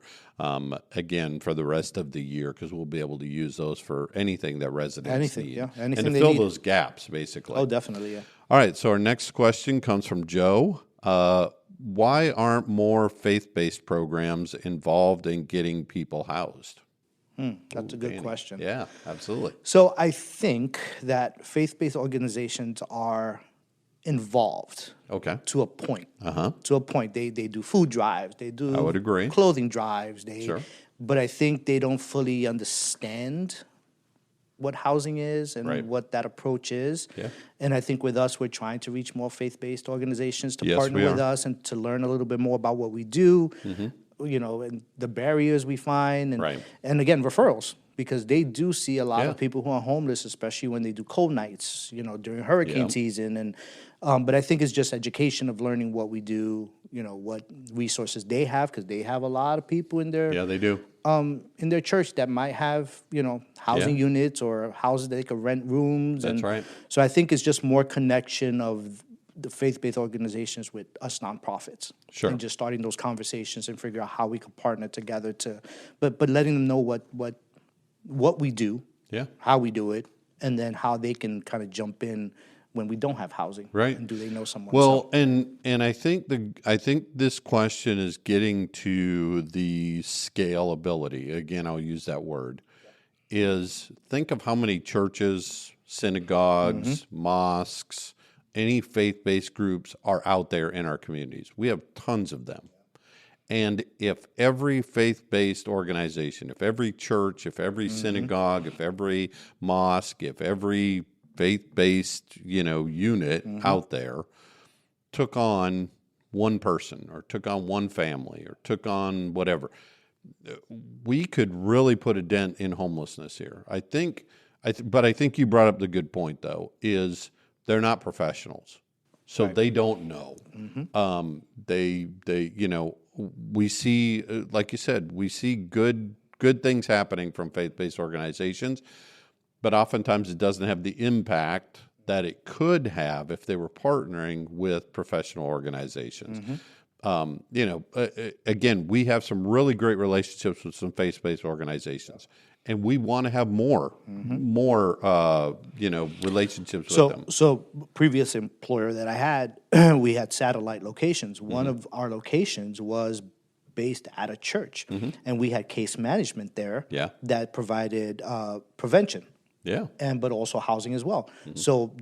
Again, for the rest of the year, because we'll be able to use those for anything that residents need. Anything and to they fill need. those gaps, basically. Oh, definitely, yeah. All right, so our next question comes from Joe. Why aren't more faith-based programs involved in getting people housed? That's a good question. Yeah, absolutely. So I think that faith-based organizations are involved. Okay. To a point. Uh-huh. To a point. They do food drives. They do I would agree. clothing drives. Sure. But I think they don't fully understand what housing is and Right. what that approach is. Yeah. And I think with us, we're trying to reach more faith-based organizations to Yes, partner we with are. us and to learn a little bit more about what we do, and the barriers we find. And, Right. and again, referrals, because they do see a lot Yeah. of people who are homeless, especially when they do cold nights, during hurricane Yeah. season. And but I think it's just education of learning what we do, what resources they have, because they have a lot of people in their Yeah, they do. in their church that might have, housing Yeah. units or houses that they could rent rooms. That's and right. So I think it's just more connection of the faith-based organizations with us nonprofits. Sure. And just starting those conversations and figure out how we could partner together but letting them know what we do, Yeah. how we do it, and then how they can kind of jump in when we don't have housing. Right. And do they know someone? Well, and I think this question is getting to the scalability. Again, I'll use that word. Is think of how many churches, synagogues, mosques, any faith-based groups are out there in our communities. We have tons of them. And if every faith-based organization, if every church, if every synagogue, if every mosque, if every faith-based, unit out there took on one person or took on one family or took on whatever, we could really put a dent in homelessness here. But I think you brought up the good point, though, is they're not professionals. So they don't know. We see, like you said, we see good things happening from faith-based organizations, but oftentimes it doesn't have the impact that it could have if they were partnering with professional organizations. Again, we have some really great relationships with some faith-based organizations, and we want to have more relationships with them. So previous employer that I had, we had satellite locations. One of our locations was based at a church, and we had case management there that provided prevention. Yeah. But also housing as well. So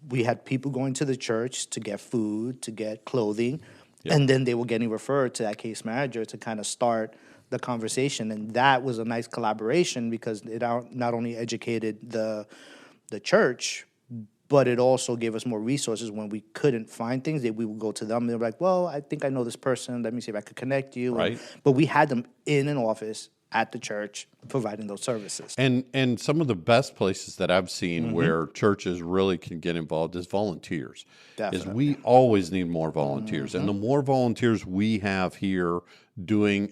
we had people going to the church to get food, to get clothing, and then they were getting referred to that case manager to kind of start the conversation. And that was a nice collaboration because it not only educated the church, but it also gave us more resources when we couldn't find things. That we would go to them and they were like, well, I think I know this person. Let me see if I could connect you. Right. But we had them in an office at the church providing those services. And some of the best places that I've seen where churches really can get involved is volunteers. Definitely. Is we always need more volunteers. And the more volunteers we have here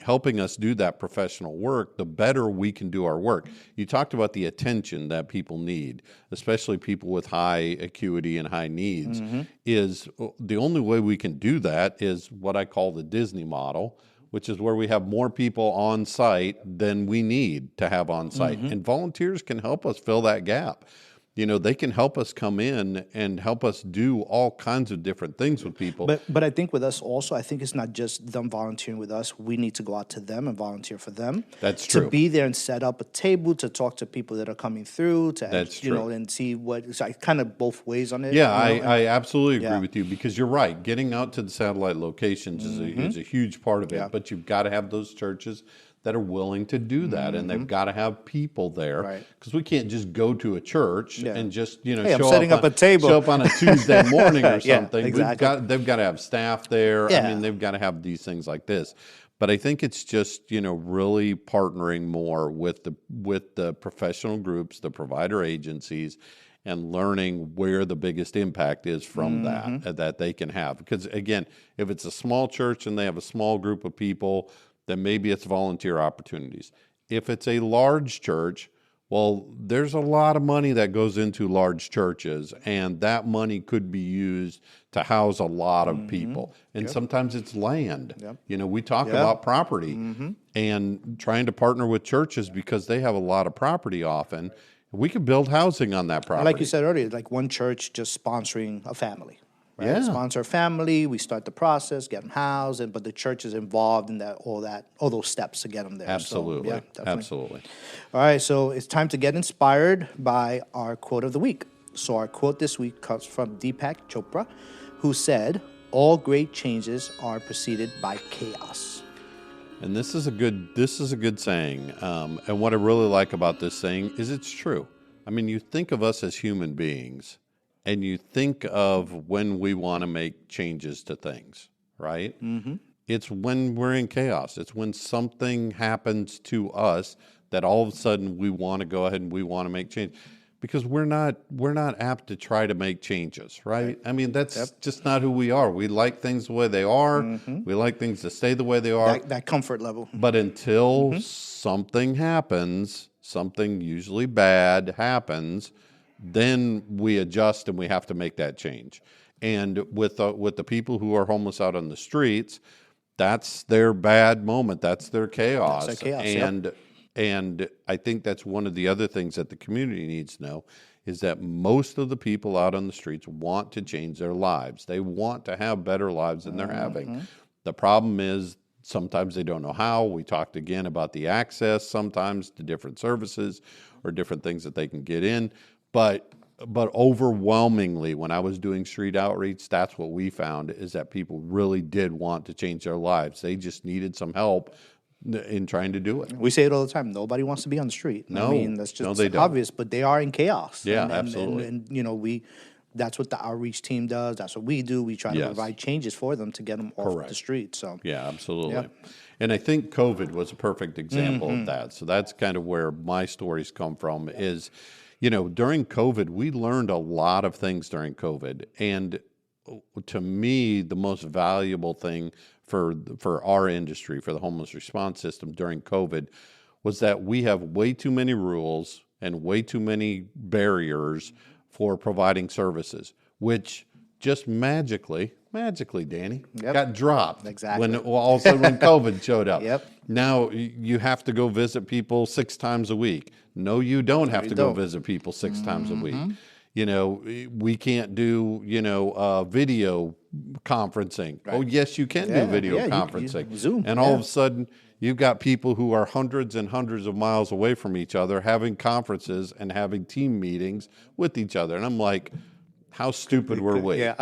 helping us do that professional work, the better we can do our work. You talked about the attention that people need, especially people with high acuity and high needs. Is the only way we can do that is what I call the Disney model, which is where we have more people on site than we need to have on site. And volunteers can help us fill that gap. They can help us come in and help us do all kinds of different things with people. But I think with us also, I think it's not just them volunteering with us. We need to go out to them and volunteer for them. That's true. To be there and set up a table to talk to people that are coming through. That's true. And see what. So I kind of both ways on it. Yeah, I absolutely agree with you because you're right. Getting out to the satellite locations is a huge part of it. Yeah. But you've got to have those churches that are willing to do that, and they've got to have people there because we can't just go to a church and just I'm setting up a table. show up on a Tuesday morning or something. Exactly. They've got to have staff there. Yeah. I mean, they've got to have these things like this. But I think it's just really partnering more with the professional groups, the provider agencies, and learning where the biggest impact is from that they can have. Because again, if it's a small church and they have a small group of people, then maybe it's volunteer opportunities. If it's a large church, well, there's a lot of money that goes into large churches, and that money could be used to house a lot of people. And sometimes it's land. We talk about property and trying to partner with churches because they have a lot of property often. We could build housing on that property. Like you said earlier, like one church just sponsoring a family. Right? Yeah. Sponsor a family, we start the process, get them housed, but the church is involved in all those steps to get them there. Absolutely. So, definitely. Absolutely. All right, so it's time to get inspired by our quote of the week. So our quote this week comes from Deepak Chopra, who said, "All great changes are preceded by chaos." And this is a good saying. And what I really like about this saying is it's true. I mean, you think of us as human beings, and you think of when we want to make changes to things, right? Mm-hmm. It's when we're in chaos. It's when something happens to us that all of a sudden we want to go ahead and we want to make change. Because we're not apt to try to make changes, right? I mean, that's just not who we are. We like things the way they are. Mm-hmm. We like things to stay the way they are. That comfort level. But until something happens, something usually bad happens, then we adjust and we have to make that change. And with the people who are homeless out on the streets, that's their bad moment. That's their chaos. That's their chaos. And I think that's one of the other things that the community needs to know is that most of the people out on the streets want to change their lives. They want to have better lives than they're having. The problem is sometimes they don't know how. We talked again about the access sometimes to different services or different things that they can get in. But overwhelmingly, when I was doing street outreach, that's what we found is that people really did want to change their lives. They just needed some help in trying to do it. We say it all the time. Nobody wants to be on the street. No, I mean, that's just they don't. Obvious, but they are in chaos. Yeah, absolutely. And you know, that's what the outreach team does. That's what we do. We try to provide changes for them to get them off the street. So yeah, absolutely. And I think COVID was a perfect example of that. So that's kind of where my stories come from is, you know, during COVID, we learned a lot of things during COVID. And to me, the most valuable thing for our industry, for the homeless response system during COVID, was that we have way too many rules and way too many barriers for providing services, which just magically, Danny, got dropped. Exactly. When all of a sudden when COVID showed up. Yep. Now you have to go visit people 6 times a week. No, you don't have to go visit people 6 times a week. You know, we can't do, video conferencing. Right. Oh, yes, you can do video conferencing. You Zoom. And all of a sudden, you've got people who are hundreds and hundreds of miles away from each other having conferences and having team meetings with each other. And I'm like, how stupid were we? Yeah.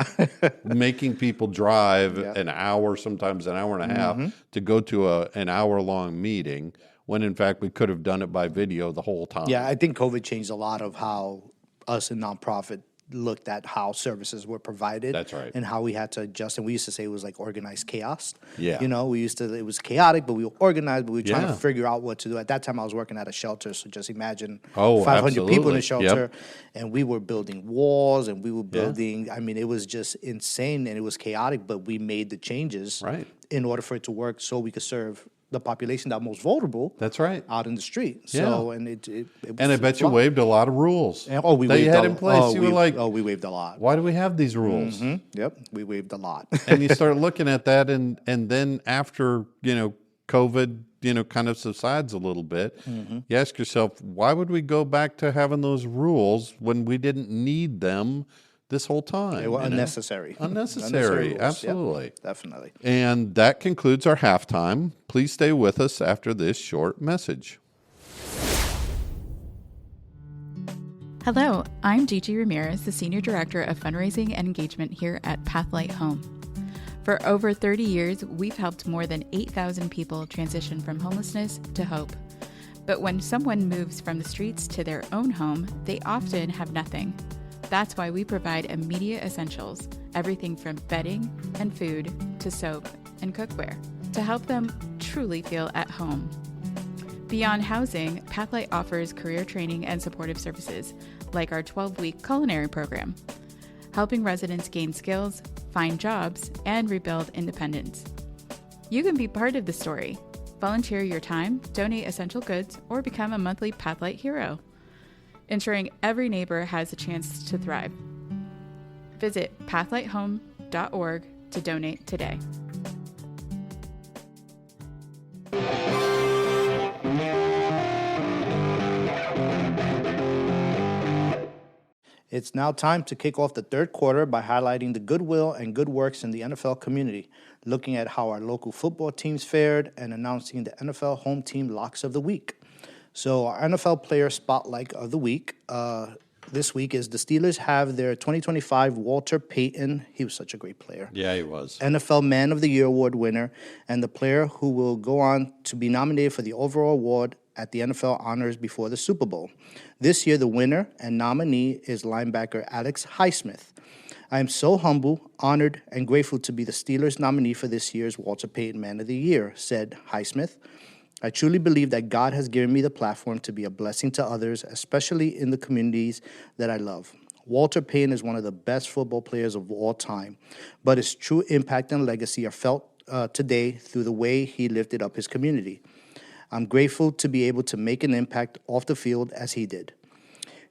Making people drive an hour, sometimes an hour and a half, to go to an hour-long meeting when, in fact, we could have done it by video the whole time. Yeah, I think COVID changed a lot of how us in nonprofit looked at how services were provided. That's right. And how we had to adjust. And we used to say it was like organized chaos. Yeah. You know, it was chaotic, but we were organized, but we were trying to figure out what to do. At that time, I was working at a shelter, so just imagine 500 people in a shelter. Yep. And we were building walls, and we were building, I mean, it was just insane, and it was chaotic, but we made the changes in order for it to work so we could serve the population that most vulnerable. That's right. Out in the street. So, and it and I bet you waived a lot of rules. And, we that you had in place. You were like, we waived a lot. Why do we have these rules? Yep, we waived a lot. And you start looking at that, and then after COVID, kind of subsides a little bit, you ask yourself, why would we go back to having those rules when we didn't need them this whole time? They were unnecessary. Unnecessary, absolutely. Yep, definitely. And that concludes our halftime. Please stay with us after this short message. Hello, I'm Gigi Ramirez, the Senior Director of Fundraising and Engagement here at Pathlight Home. For over 30 years, we've helped more than 8,000 people transition from homelessness to hope. But when someone moves from the streets to their own home, they often have nothing. That's why we provide immediate essentials, everything from bedding and food to soap and cookware, to help them truly feel at home. Beyond housing, Pathlight offers career training and supportive services, like our 12-week culinary program, helping residents gain skills, find jobs, and rebuild independence. You can be part of the story. Volunteer your time, donate essential goods, or become a monthly Pathlight hero, ensuring every neighbor has a chance to thrive. Visit pathlighthome.org to donate today. It's now time to kick off the third quarter by highlighting the goodwill and good works in the NFL community, looking at how our local football teams fared, and announcing the NFL Home Team Locks of the Week. So our NFL Player Spotlight of the Week this week is the Steelers have their 2025 Walter Payton. He was such a great player. Yeah, he was. NFL Man of the Year award winner, and the player who will go on to be nominated for the overall award at the NFL honors before the Super Bowl. This year, the winner and nominee is linebacker Alex Highsmith. I am so humble, honored, and grateful to be the Steelers nominee for this year's Walter Payton Man of the Year, said Highsmith. I truly believe that God has given me the platform to be a blessing to others, especially in the communities that I love. Walter Payton is one of the best football players of all time, but his true impact and legacy are felt today through the way he lifted up his community. I'm grateful to be able to make an impact off the field as he did.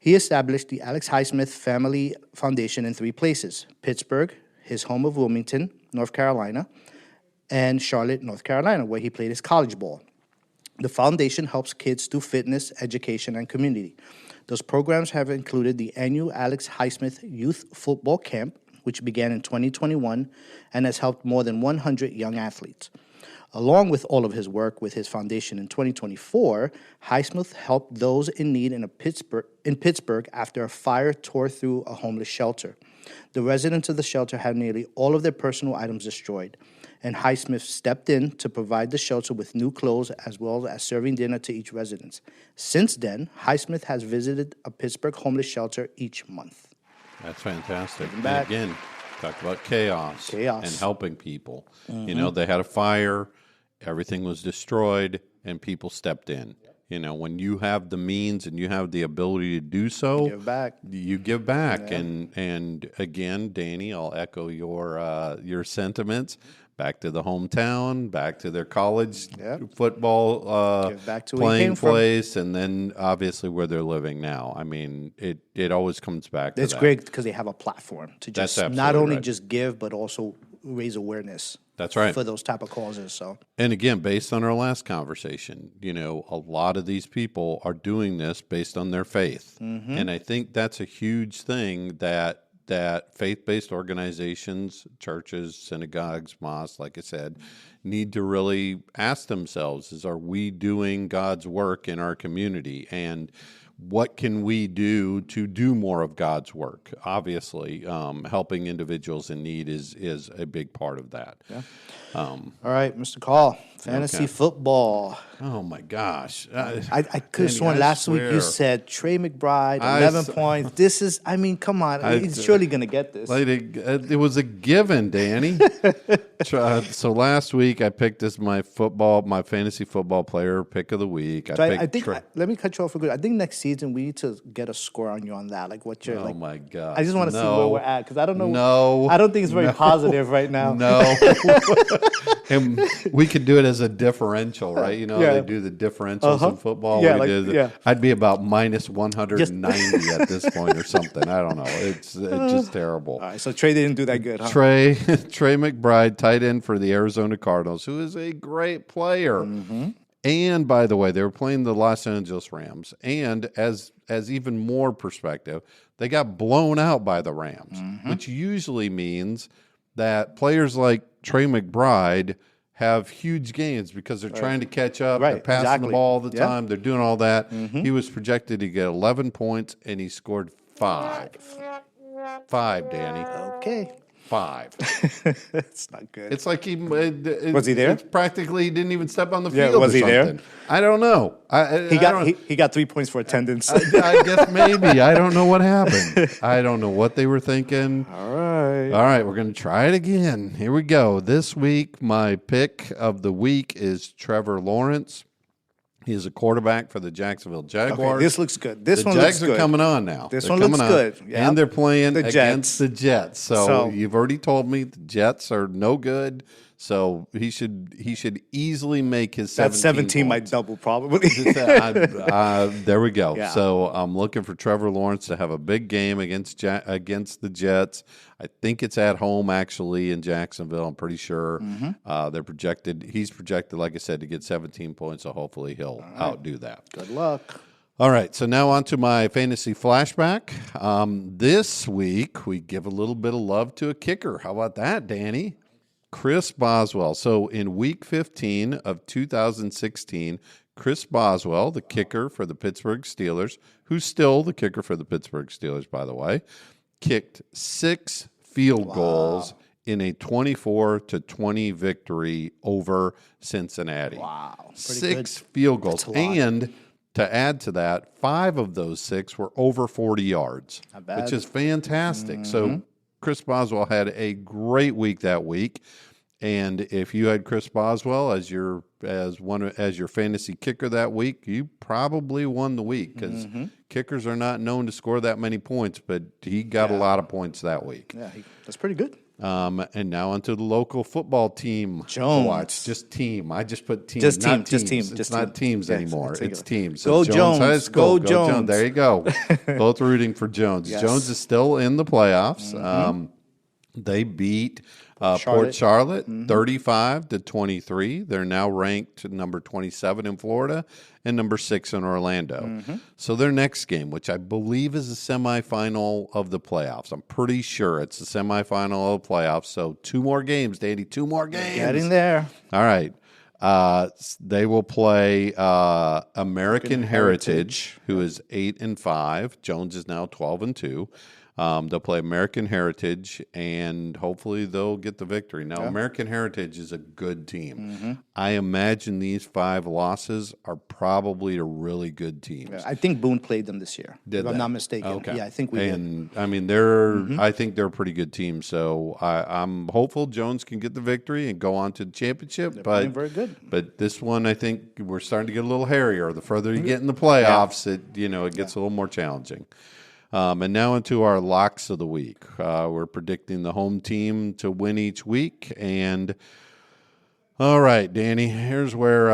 He established the Alex Highsmith Family Foundation in 3 places: Pittsburgh, his home of Wilmington, North Carolina, and Charlotte, North Carolina, where he played his college ball. The foundation helps kids through fitness, education, and community. Those programs have included the annual Alex Highsmith Youth Football Camp, which began in 2021 and has helped more than 100 young athletes. Along with all of his work with his foundation in 2024, Highsmith helped those in need in Pittsburgh after a fire tore through a homeless shelter. The residents of the shelter had nearly all of their personal items destroyed, and Highsmith stepped in to provide the shelter with new clothes as well as serving dinner to each resident. Since then, Highsmith has visited a Pittsburgh homeless shelter each month. That's fantastic. And back. again, talk about chaos and helping people. Mm-hmm. You know, they had a fire, everything was destroyed, and people stepped in. You know, when you have the means and you have the ability to do so, you give back. Yeah. And again, Danny, I'll echo your sentiments. Back to the hometown, back to their college football playing place, and then obviously where they're living now. I mean, it always comes back to that. It's great because they have a platform to just not only just give, but also raise awareness. That's right. For those type of causes. So, and again, based on our last conversation, you know, a lot of these people are doing this based on their faith. Mm-hmm. And I think that's a huge thing that faith-based organizations, churches, synagogues, mosques, like I said, need to really ask themselves are we doing God's work in our community? And what can we do to do more of God's work? Obviously, helping individuals in need is a big part of that. Yeah. All right, Mr. Call, fantasy football. Oh, my gosh. I could have sworn last week you said Trey McBride, 11 points. This is, I mean, come on. He's surely going to get this. It was a given, Danny. So last week I picked as my fantasy football player pick of the week. Let me cut you off for good. I think next season we need to get a score on you on that. Like what you're Oh, my God. I just want to see where we're at because I don't know. No. I don't think it's very positive right now. No. And we could do it as a differential, right? You know, they do the differentials in football. Yeah, I'd be about minus 190 at this point or something. I don't know. It's just terrible. All right, so Trey didn't do that good, huh? Trey McBride, tight end for the Arizona Cardinals, who is a great player. Mm-hmm. And by the way, they were playing the Los Angeles Rams. And as even more perspective, they got blown out by the Rams, which usually means that players like Trey McBride have huge gains because they're trying to catch up. They're passing the ball all the time. They're doing all that. Mm-hmm. He was projected to get 11 points, and he scored 5. 5, Danny. Okay. 5. It's not good. It's like was he there? It's practically he didn't even step on the field. Was he there? I don't know. He got 3 points for attendance. I guess maybe. I don't know what happened. I don't know what they were thinking. All right. We're going to try it again. Here we go. This week, my pick of the week is Trevor Lawrence. He is a quarterback for the Jacksonville Jaguars. Okay, this looks good. The Jags are coming on now. This one looks good. Yep. And they're playing against the Jets. Jets. So you've already told me the Jets are no good. So he should easily make his 17 That 17 points. might double probably. There we go. Yeah. So I'm looking for Trevor Lawrence to have a big game against the Jets. I think it's at home actually in Jacksonville. I'm pretty sure. Mm-hmm. He's projected, like I said, to get 17 points. So hopefully he'll outdo that. Good luck. All right, so now on to my fantasy flashback. This week we give a little bit of love to a kicker. How about that, Danny? Chris Boswell. So in week 15 of 2016, Chris Boswell, the kicker for the Pittsburgh Steelers, who's still the kicker for the Pittsburgh Steelers, by the way, kicked 6 field goals in a 24-20 victory over Cincinnati. Wow. 6 field goals. And to add to that, 5 of those 6 were over 40 yards, which is fantastic. So Chris Boswell had a great week that week. And if you had Chris Boswell as your fantasy kicker that week, you probably won the week because kickers are not known to score that many points, but he got a lot of points that week. Yeah, that's pretty good. And now onto the local football team. Jones. Watch, just team. I just put team. Just not team. Just teams. team. It's Just not team. teams anymore. It's teams. Go Jones. High School. Go Jones. There you go. Both rooting for Jones. Yes. Jones is still in the playoffs. They beat Port Charlotte 35-23. They're now ranked number 27 in Florida and number 6 in Orlando. So their next game, which I believe is the semifinal of the playoffs, I'm pretty sure it's the semifinal of the playoffs. So 2 more games, Danny, 2 more games. Getting there. All right. They will play American Heritage, who is 8-5. Jones is now 12-2. They'll play American Heritage, and hopefully they'll get the victory. Now, American Heritage is a good team. I imagine these 5 losses are probably to really good teams. Yeah, I think Boone played them this year, if I'm not mistaken. Okay. Yeah, I think we did. And, I mean, I think they're a pretty good team. So I'm hopeful Jones can get the victory and go on to the championship. They're playing very good. But this one, I think we're starting to get a little hairier. The further you get in the playoffs, it gets a little more challenging. And now into our locks of the week. We're predicting the home team to win each week. And, all right, Danny, here's where,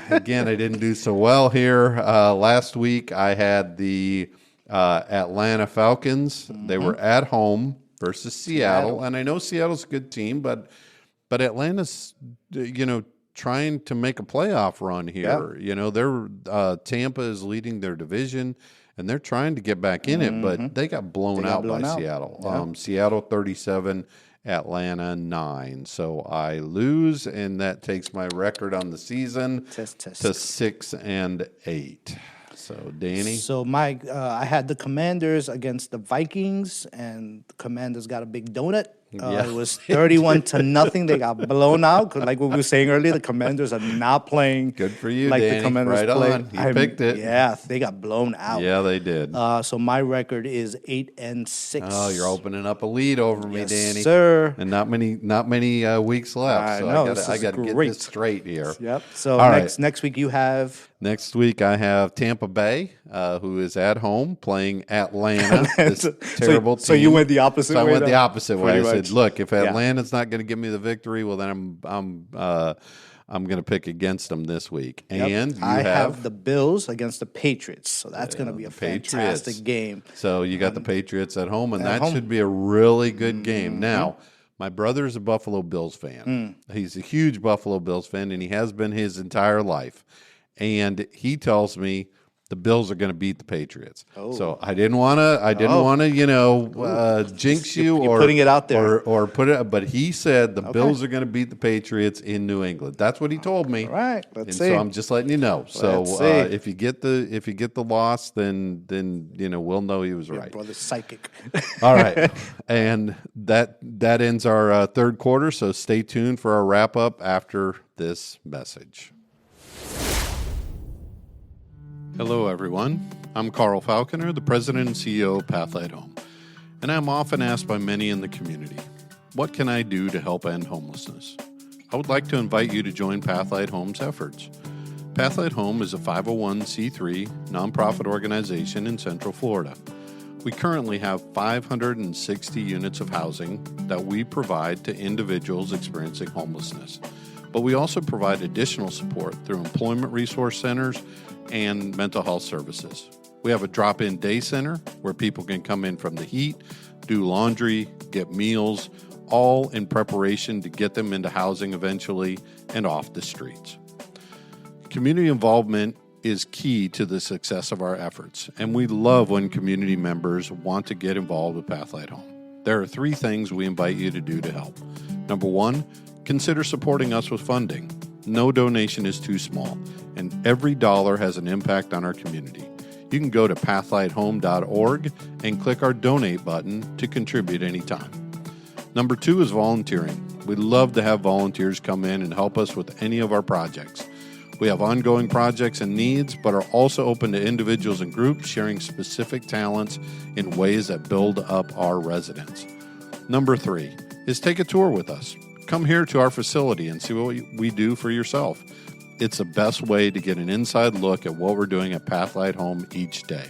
again, I didn't do so well here. Last week I had the Atlanta Falcons. They were at home versus Seattle. And I know Seattle's a good team, but Atlanta's, trying to make a playoff run here. Tampa is leading their division. And they're trying to get back in it, but they got blown out by Seattle. Yeah. Seattle 37, Atlanta 9. So I lose, and that takes my record on the season to 6-8. So, Danny? So, Mike, I had the Commanders against the Vikings, and the Commanders got a big donut. It was 31-0. They got blown out. Like what we were saying earlier, the Commanders are not playing. Good for you, like Danny. the Commanders Right played. on. You picked it. Yeah, they got blown out. Yeah, they did. So my record is 8-6. Oh, you're opening up a lead over me, Yes, Danny. sir. And not many weeks left. I know, I got to get this straight here. Yep. So All next week you have. Next week I have Tampa Bay, who is at home playing Atlanta. This terrible team. So you went the opposite way. So I went the opposite way. I said, much. look, if Atlanta's not going to give me the victory, well, then I'm going to pick against them this week. Yep. And you I have the Bills against the Patriots. So that's going to be a fantastic game. So you got the Patriots at home, and that should be a really good game. Now, my brother is a Buffalo Bills fan. He's a huge Buffalo Bills fan, and he has been his entire life. And he tells me the Bills are going to beat the Patriots. So I didn't want to, jinx you or putting it out there or put it. But he said the Bills are going to beat the Patriots in New England. That's what he told me. All right, let's see. So I'm just letting you know. So if you get the loss, then we'll know he was right. Brother's psychic. All right, and that ends our third quarter. So stay tuned for our wrap up after this message. Hello, everyone. I'm Carl Falconer, the president and CEO of Pathlight Home, and I'm often asked by many in the community, what can I do to help end homelessness? I would like to invite you to join Pathlight Home's efforts. Pathlight Home is a 501c3 nonprofit organization in Central Florida. We currently have 560 units of housing that we provide to individuals experiencing homelessness, but we also provide additional support through employment resource centers and mental health services. We have a drop-in day center where people can come in from the heat, do laundry, get meals, all in preparation to get them into housing eventually and off the streets. Community involvement is key to the success of our efforts, and we love when community members want to get involved with Pathlight Home. There are 3 things we invite you to do to help. Number one, consider supporting us with funding. No donation is too small, and every dollar has an impact on our community. You can go to pathlighthome.org and click our donate button to contribute anytime. Number two is volunteering. We love to have volunteers come in and help us with any of our projects. We have ongoing projects and needs, but are also open to individuals and groups sharing specific talents in ways that build up our residents. Number three is take a tour with us. Come here to our facility and see what we do for yourself. It's the best way to get an inside look at what we're doing at Pathlight Home each day.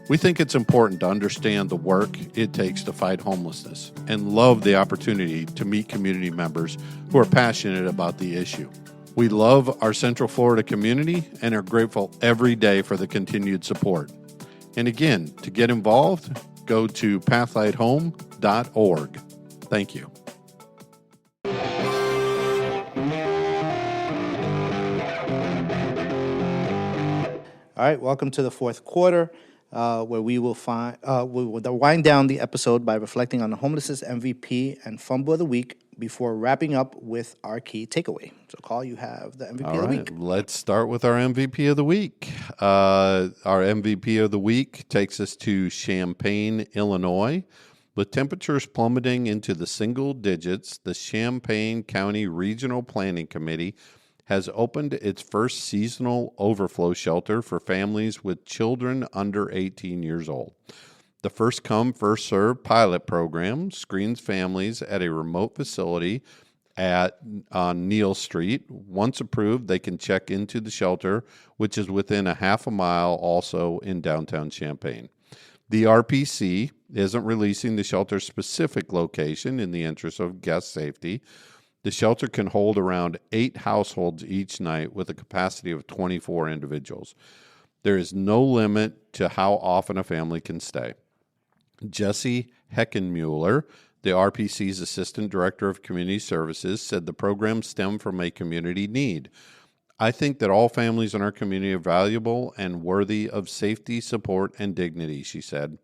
We think it's important to understand the work it takes to fight homelessness and love the opportunity to meet community members who are passionate about the issue. We love our Central Florida community and are grateful every day for the continued support. And again, to get involved, go to pathlighthome.org. Thank you. All right, welcome to the fourth quarter, where we will wind down the episode by reflecting on the homelessness MVP and fumble of the week before wrapping up with our key takeaway. So, Carl, you have the MVP of the week. Let's start with our MVP of the week. Our MVP of the week takes us to Champaign, Illinois. With temperatures plummeting into the single digits, the Champaign County Regional Planning Committee has opened its first seasonal overflow shelter for families with children under 18 years old. The first come, first served pilot program screens families at a remote facility on Neal Street. Once approved, they can check into the shelter, which is within a half a mile also in downtown Champaign. The RPC isn't releasing the shelter's specific location in the interest of guest safety. The shelter can hold around 8 households each night with a capacity of 24 individuals. There is no limit to how often a family can stay. Jesse Heckenmuller, the RPC's Assistant Director of Community Services, said the program stemmed from a community need. I think that all families in our community are valuable and worthy of safety, support, and dignity, she said.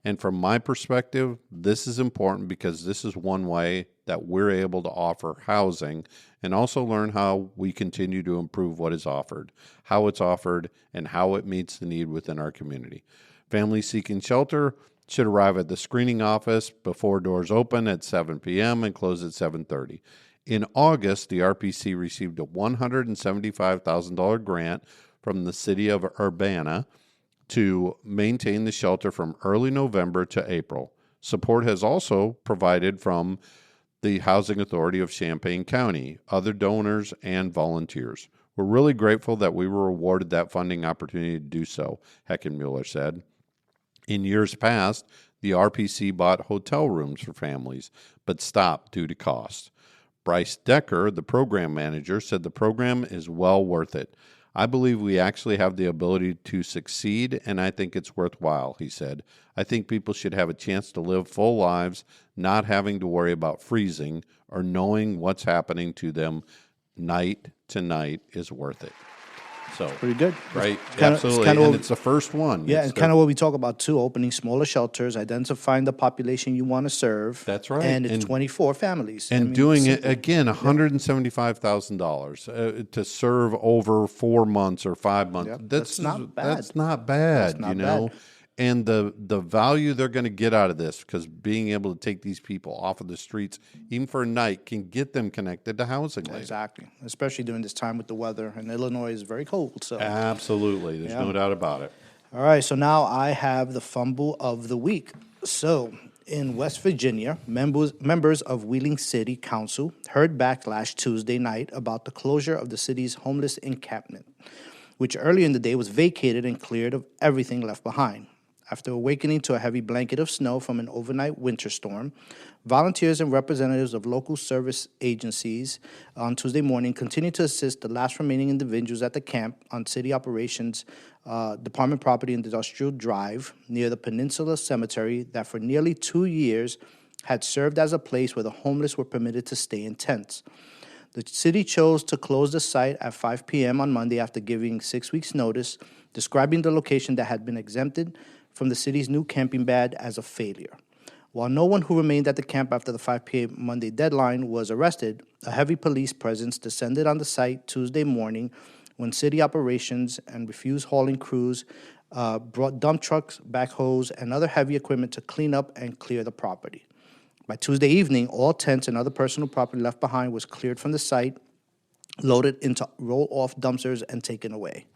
And from my perspective, this is important because this is one way that we're able to offer housing and also learn how we continue to improve what is offered, how it's offered, and how it meets the need within our community. Families seeking shelter should arrive at the screening office before doors open at 7 p.m. and close at 7:30. In August, the RPC received a $175,000 grant from the city of Urbana to maintain the shelter from early November to April. Support has also provided from the Housing Authority of Champaign County, other donors, and volunteers. We're really grateful that we were awarded that funding opportunity to do so, Heckenmuller said. In years past, the RPC bought hotel rooms for families, but stopped due to cost. Bryce Decker, the program manager, said the program is well worth it. I believe we actually have the ability to succeed, and I think it's worthwhile, he said. I think people should have a chance to live full lives, not having to worry about freezing or knowing what's happening to them night to night is worth it. So Pretty good. Right, Kinda- absolutely. kinda And what- it's the first one. Yeah, It's and kind of what we talk about too, opening smaller shelters, identifying the population you want to serve. That's right. And it's And- 24 families. And I mean, doing it, simple. again, $175,000 to serve over 4 months or 5 months. Yep, that's not bad. That's not bad, That's not you know. bad. And the value they're going to get out of this, because being able to take these people off of the streets, even for a night, can get them connected to housing later. Exactly, especially during this time with the weather. And Illinois is very cold, so. Absolutely. There's no doubt about it. All right, so now I have the fumble of the week. So, in West Virginia, members of Wheeling City Council heard backlash Tuesday night about the closure of the city's homeless encampment, which earlier in the day was vacated and cleared of everything left behind. After awakening to a heavy blanket of snow from an overnight winter storm, volunteers and representatives of local service agencies on Tuesday morning continued to assist the last remaining individuals at the camp on city operations department property in Industrial Drive near the Peninsula Cemetery that for nearly 2 years had served as a place where the homeless were permitted to stay in tents. The city chose to close the site at 5 p.m. on Monday after giving 6 weeks' notice, describing the location that had been exempted from the city's new camping ban as a failure. While no one who remained at the camp after the 5 p.m. Monday deadline was arrested, a heavy police presence descended on the site Tuesday morning when city operations and refuse hauling crews brought dump trucks, backhoes, and other heavy equipment to clean up and clear the property. By Tuesday evening, all tents and other personal property left behind was cleared from the site, loaded into roll-off dumpsters, and taken away.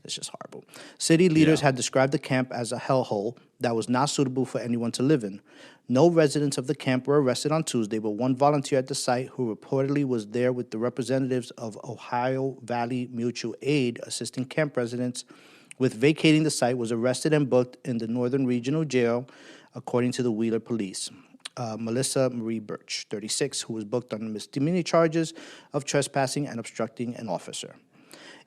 It's just horrible. City leaders had described the camp as a hellhole that was not suitable for anyone to live in. No residents of the camp were arrested on Tuesday, but one volunteer at the site who reportedly was there with the representatives of Ohio Valley Mutual Aid assisting camp residents with vacating the site was arrested and booked in the Northern Regional Jail, according to the Wheeler Police. Melissa Marie Birch, 36, who was booked on misdemeanor charges of trespassing and obstructing an officer.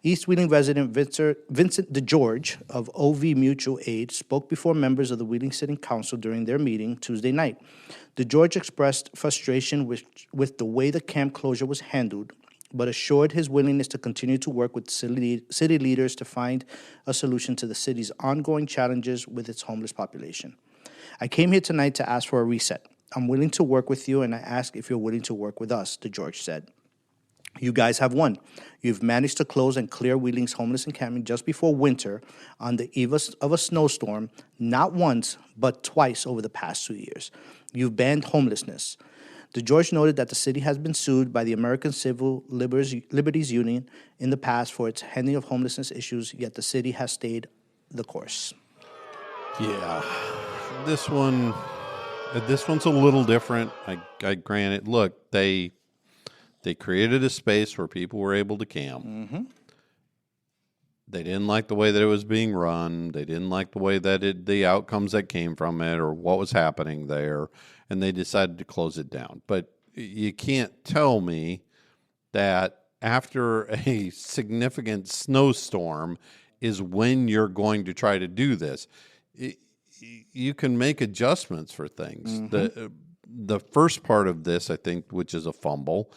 East Wheeling resident Vincent DeGeorge of OV Mutual Aid spoke before members of the Wheeling City Council during their meeting Tuesday night. DeGeorge expressed frustration with the way the camp closure was handled, but assured his willingness to continue to work with city leaders to find a solution to the city's ongoing challenges with its homeless population. I came here tonight to ask for a reset. I'm willing to work with you, and I ask if you're willing to work with us, DeGeorge said. You guys have won. You've managed to close and clear Wheeling's homeless encampment just before winter on the eve of a snowstorm, not once, but twice over the past 2 years. You've banned homelessness. DeGeorge noted that the city has been sued by the American Civil Liberties Union in the past for its handling of homelessness issues, yet the city has stayed the course. Yeah, this one's a little different. I grant it. Look, they created a space where people were able to camp. Mm-hmm. They didn't like the way that it was being run. They didn't like the way that the outcomes that came from it or what was happening there, and they decided to close it down. But you can't tell me that after a significant snowstorm is when you're going to try to do this. You can make adjustments for things. Mm-hmm. The first part of this, I think, which is a fumble,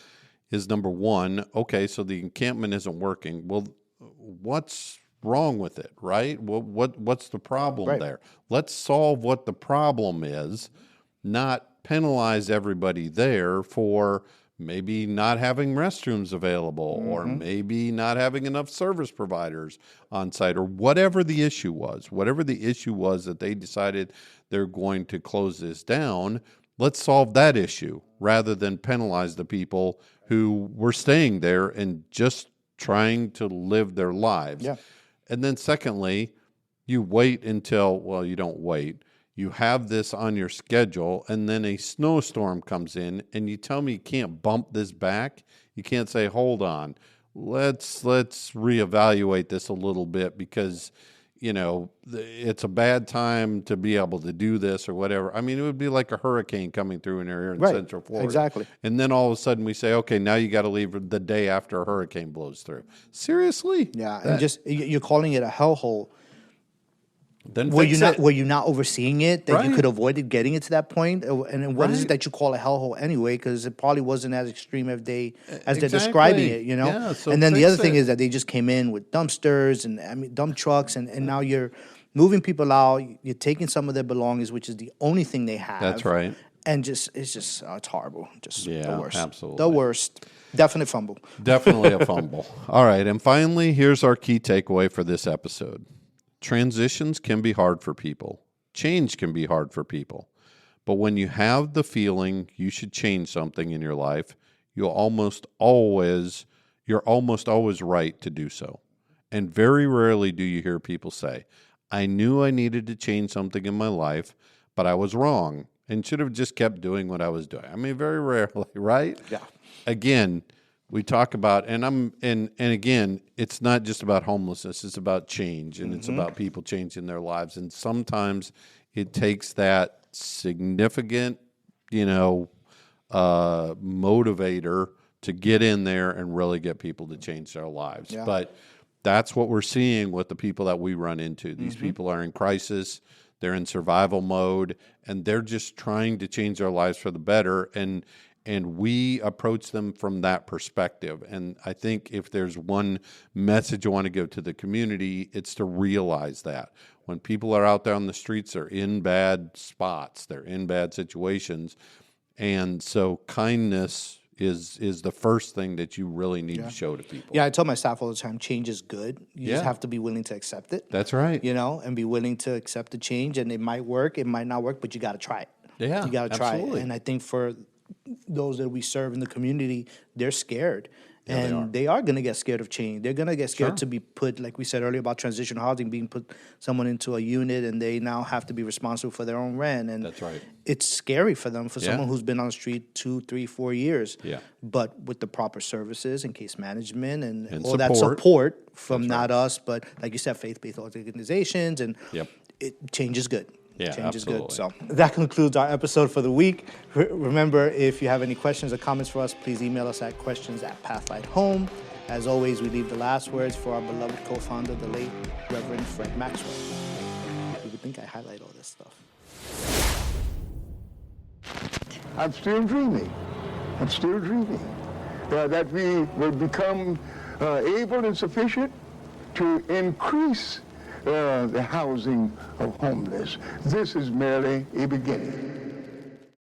is number one, okay, so the encampment isn't working. Well, what's wrong with it, right? What's the problem there? Let's solve what the problem is, not penalize everybody there for maybe not having restrooms available or maybe not having enough service providers on site or whatever the issue was. Whatever the issue was that they decided they're going to close this down, let's solve that issue rather than penalize the people who were staying there and just trying to live their lives. Yeah. And then secondly, you wait until, well, you don't wait. You have this on your schedule, and then a snowstorm comes in, and you tell me you can't bump this back? You can't say, hold on, let's reevaluate this a little bit because, you know, it's a bad time to be able to do this or whatever. I mean, it would be like a hurricane coming through an area in Central Florida. Exactly. And then all of a sudden we say, okay, now you got to leave the day after a hurricane blows through. Seriously? Yeah, and just you're calling it a hellhole. Then were you not overseeing it that you could avoid it getting it to that point? And what is it that you call a hellhole anyway? Because it probably wasn't as extreme as they're describing it, you know. Yeah, so and then the other thing is that they just came in with dumpsters and dump trucks, and now you're moving people out. You're taking some of their belongings, which is the only thing they have. That's right. And it's horrible. Just the worst. Absolutely. The worst. Definite fumble. Definitely a fumble. All right, and finally, here's our key takeaway for this episode. Transitions can be hard for people. Change can be hard for people. But when you have the feeling you should change something in your life, you're almost always right to do so. And very rarely do you hear people say, I knew I needed to change something in my life, but I was wrong and should have just kept doing what I was doing. I mean, very rarely, right? Yeah. Again, we talk about, and again, it's not just about homelessness. It's about change, and it's about people changing their lives. And sometimes it takes that significant, motivator to get in there and really get people to change their lives. Yeah. But that's what we're seeing with the people that we run into. These people are in crisis. They're in survival mode, and they're just trying to change their lives for the better. And and we approach them from that perspective. And I think if there's one message I want to give to the community, it's to realize that when people are out there on the streets, they're in bad spots, they're in bad situations. And so kindness is the first thing that you really need to show to people. Yeah, I tell my staff all the time, change is good. You just Yeah. have to be willing to accept it. That's right. You know, and be willing to accept the change. And it might work, it might not work, but you got to try it. Yeah, you got to try absolutely. it. And I think for those that we serve in the community, they're scared. Yeah, And they are going to get scared of change. They're going to get scared Sure. to be put, like we said earlier about transitional housing, being put someone into a unit and they now have to be responsible for their own rent. And That's right. it's scary for them, for Yeah. someone who's been on the street 2, 3, 4 years. Yeah. But with the proper services and case management and And all that support. support from That's not us, but like you said, faith-based organizations, and Yep. change is good. Yeah, change is good. absolutely. So that concludes our episode for the week. Remember, if you have any questions or comments for us, please email us at questions@pathlighthome. As always, we leave the last words for our beloved co-founder, the late Reverend Fred Maxwell. You would think I highlight all this stuff. I'm still dreaming. I'm still dreaming that we will become able and sufficient to increase the housing of homeless. This is merely a beginning.